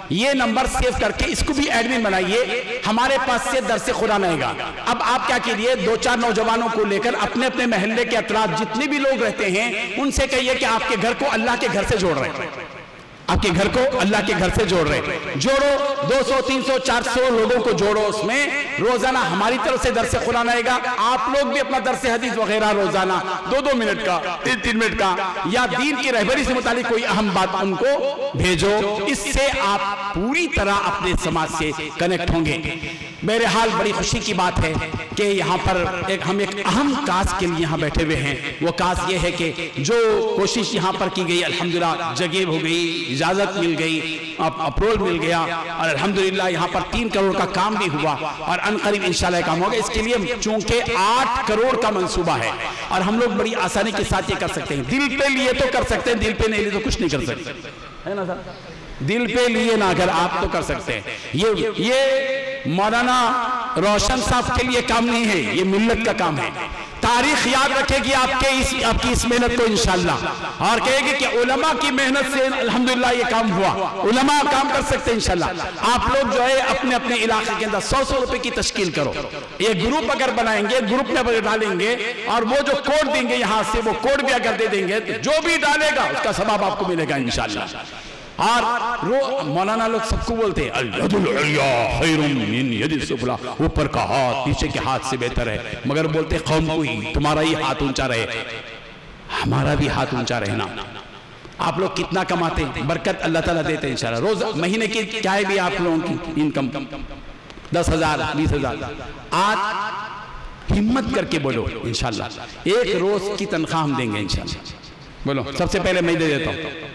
یہ نمبر سیو کر کے اس کو بھی ایڈمن بنائیے، ہمارے پاس سے درس خدا نہیں گا۔ اب آپ کیا کیجئے، 2-4 نوجوانوں کو لے کر اپنے اپنے محلے کے اطراف جتنے بھی لوگ رہتے ہیں ان سے کہیے کہ آپ کے گھر کو اللہ کے گھر سے جوڑ رہے ہیں، آپ کے گھر کو اللہ کے گھر سے جوڑ رہے. جوڑو 200 300 400 لوگوں کو جوڑو. اس میں روزانہ ہماری طرف سے درس قرآن آئے گا. آپ لوگ بھی اپنا درس حدیث وغیرہ روزانہ 2-2 منٹ کا 3 منٹ کا یا دین کی رہبری سے متعلق کوئی اہم بات ان کو بھیجو. اس سے آپ پوری طرح اپنے سماج سے کنیکٹ ہوں گے. بہرحال بڑی خوشی کی بات ہے کہ یہاں پر ہم ایک اہم کاز کے لیے یہاں بیٹھے ہوئے ہیں. وہ کاز یہ ہے کہ جو کوشش یہاں پر کی گئی الحمدللہ جگہ ہو گئی, اجازت مل گئی, اپروول مل گیا اور الحمدللہ یہاں پر 3 کروڑ کا کام بھی ہوا اور عنقریب انشاءاللہ کام ہوگا. اس کے لیے چونکہ 8 کروڑ کا منصوبہ ہے اور ہم لوگ بڑی آسانی کے ساتھ یہ کر سکتے ہیں. دل پہ لیے تو کر سکتے ہیں, دل پہ نہیں لیے تو کچھ نہیں کر سکتے, ہے نا سر. دل پہ لیے نہ اگر آپ تو کر سکتے ہیں. یہ مولانا روشن صاحب کے لیے کام نہیں ہے, یہ ملت کا کام ہے. تاریخ یاد رکھے گی آپ کی اس محنت کو انشاءاللہ اور کہے گی کہ علماء کی محنت سے الحمدللہ یہ کام ہوا. علماء کام کر سکتے ہیں انشاءاللہ. آپ لوگ جو ہے اپنے اپنے علاقے کے اندر 100 روپے کی تشکیل کرو. یہ گروپ اگر بنائیں گے, گروپ میں اگر ڈالیں گے اور وہ جو کوڈ دیں گے یہاں سے, وہ کوڈ بھی اگر دے دیں گے تو جو بھی ڈالے گا اس کا ثواب آپ کو ملے گا انشاءاللہ. اور مولانا لوگ سب کو بولتے ہیں الید العلیٰ خیر من ید السفلیٰ, اوپر کا ہاتھ نیچے کے ہاتھ سے بہتر ہے. مگر بولتے قوم کو ہی تمہارا ہی ہاتھ اونچا رہے, ہمارا بھی ہاتھ اونچا رہنا. آپ لوگ کتنا کماتے ہیں, برکت اللہ تعالیٰ دیتے ہیں انشاءاللہ. روز مہینے کی کیا ہے بھی آپ لوگوں کی انکم 10,000 20,000. آج ہمت کر کے بولو انشاءاللہ 1 روز کی تنخواہ ہم دیں گے انشاءاللہ. بولو سب سے پہلے میں دے دیتا ہوں.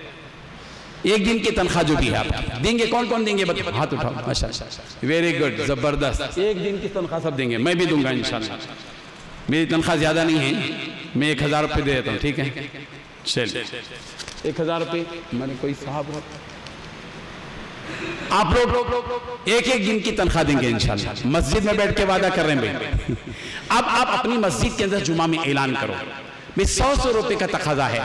1 دن کی تنخواہ جو بھی ہے آپ دیں گے. کون کون دیں گے ہاتھ اٹھاؤ. ماشاءاللہ, ویری گڈ, زبردست. 1 دن کی تنخواہ سب دیں گے, میں بھی دوں گا انشاءاللہ. میری تنخواہ زیادہ نہیں ہے, میں 1,000 روپے دے دیتا ہوں, ٹھیک ہے. چل 1,000 روپے میں نے کوئی صاحب ہو. آپ لوگ 1 دن کی تنخواہ دیں گے انشاءاللہ. مسجد میں بیٹھ کے وعدہ کر رہے ہیں بھائی. اب آپ اپنی مسجد کے اندر جمعہ میں اعلان کرو. 100 روپے کا تقاضا ہے.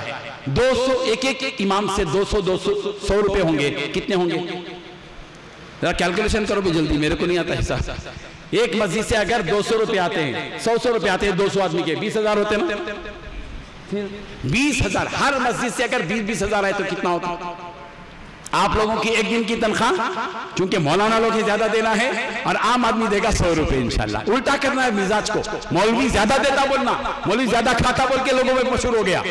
200 ایک امام سے 200 روپے ہوں گے. کتنے ہوں گے ذرا کیلکولیشن کرو بھی جلدی, میرے کو نہیں آتا حساب. ایک مسجد سے اگر 200 روپے آتے ہیں, 100 روپے آتے ہیں 200 آدمی کے, 20,000 ہوتے ہیں نا. 20,000 ہر مسجد سے اگر 20,000 آئے تو کتنا ہوتا. آپ لوگوں کی 1 دن کی تنخواہ چونکہ مولانا لوگ ہی زیادہ دینا ہے اور عام آدمی دے گا 100 روپے انشاءاللہ. الٹا کرنا ہے مزاج کو. مولوی زیادہ دیتا بولنا, مولوی زیادہ کھاتا بول کے لوگوں میں مشہور ہو گیا.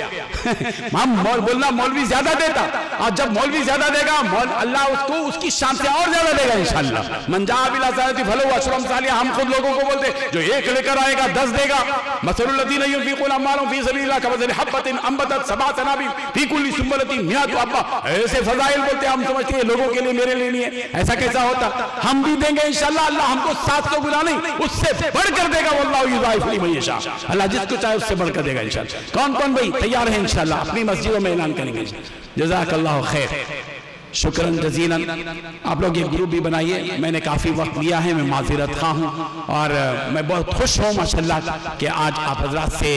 بولنا مولوی زیادہ دیتا, اور جب مولوی زیادہ دے گا اللہ اس کو اس کی شان سے اور زیادہ دے گا انشاءاللہ. من جاء بالحسنۃ فلہ عشر امثالها. ہم خود لوگوں کو بولتے جو 1 لے کر آئے گا 10 دے گا. مثل الذین ينفقون اموالهم في سبيل الله كمثل حبۃ انبتت 7 سنابل في كل سنبلۃ 100 حبۃ. ایسے فضائل بولتے ہم سمجھتے ہیں لوگوں کے لیے, میرے لیے ایسا کیسا ہوتا. ہم بھی دیں گے انشاءاللہ. اللہ ہم کو 700 گنا نہیں اس سے بڑھ کر دے گا. واللہ یضاعف لمن یشاء. اللہ جس کو چاہے اس سے بڑھ کر دے گا انشاءاللہ. کون کون بھائی تیار ہیں انشاءاللہ اپنی مسجدوں میں اعلان کریں گے. جزاک اللہ خیر, شکراً جزیلاً. آپ لوگ یہ گروپ بھی بنائیے. میں نے کافی وقت لیا ہے, میں معذرت خواہ ہوں اور میں بہت خوش ہوں ماشاءاللہ کہ آج آپ حضرات سے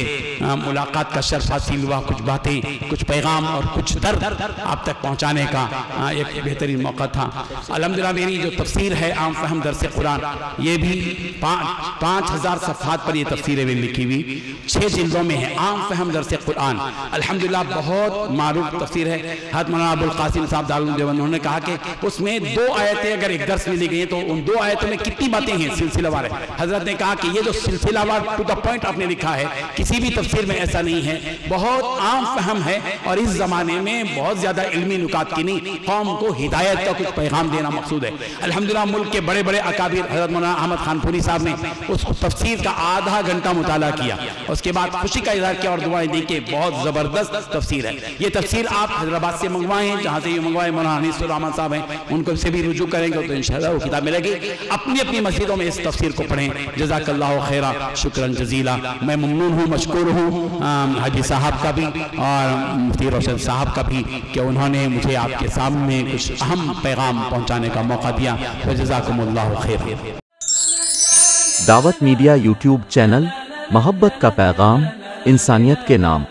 ملاقات کا شرف حاصل ہوا. کچھ باتیں, کچھ پیغام اور کچھ درد آپ تک پہنچانے کا ایک بہترین موقع تھا. الحمدللہ میری جو تفسیر ہے عام فہم درس قرآن, یہ بھی 5,000 صفحات پر یہ تفسیر میں لکھی ہوئی 6 جلدوں میں ہے. عام فہم درس قرآن الحمدللہ بہت معروف تفسیر ہے. حضرت مولانا ابو القاسم صاحب انہوں نے کہا کہ اس میں 2 آیتیں اگر ایک درس میں لی گئی ہیں تو ان 2 آیتوں میں کتنی باتیں ہیں سلسلہ وار ہے. حضرت نے کہا کہ یہ جو سلسلہ وار ٹو دا پوائنٹ آپ نے لکھا ہے کسی بھی تفسیر میں ایسا نہیں ہے, بہت عام فہم ہے اور اس زمانے میں بہت زیادہ علمی نکات کی نہیں, قوم کو ہدایت کا کچھ پیغام دینا مقصود ہے. الحمدللہ ملک کے بڑے بڑے اکابر حضرت مولانا احمد خان پوری صاحب نے اس تفسیر کا آدھا گھنٹہ مطالعہ کیا, اس کے بعد خوشی کا اظہار کیا اور دعائیں دی کہ بہت زبردست تفسیر ہے. یہ تفسیر آپ حیدرآباد سے منگوائے ہیں, جہاں سے یہ منگوائے مولانا انیس الرحمن صاحب ہیں, ان کو سے بھی رجوع کریں گے تو انشاءاللہ وہ کتاب ملے گی. اپنی اپنی مسجدوں میں اس تفسیر کو پڑھیں. جزاک اللہ خیرہ, شکراً جزیلا. میں ممنون ہوں, مشکور ہوں حاجی صاحب کا بھی اور مفتی روشن صاحب کا بھی کہ انہوں نے مجھے آپ کے سامنے کچھ اہم پیغام پہنچانے کا موقع دیا. جزاکم اللہ خیر. دعوت میڈیا یوٹیوب چینل, محبت کا پیغام, انسانیت کے نام.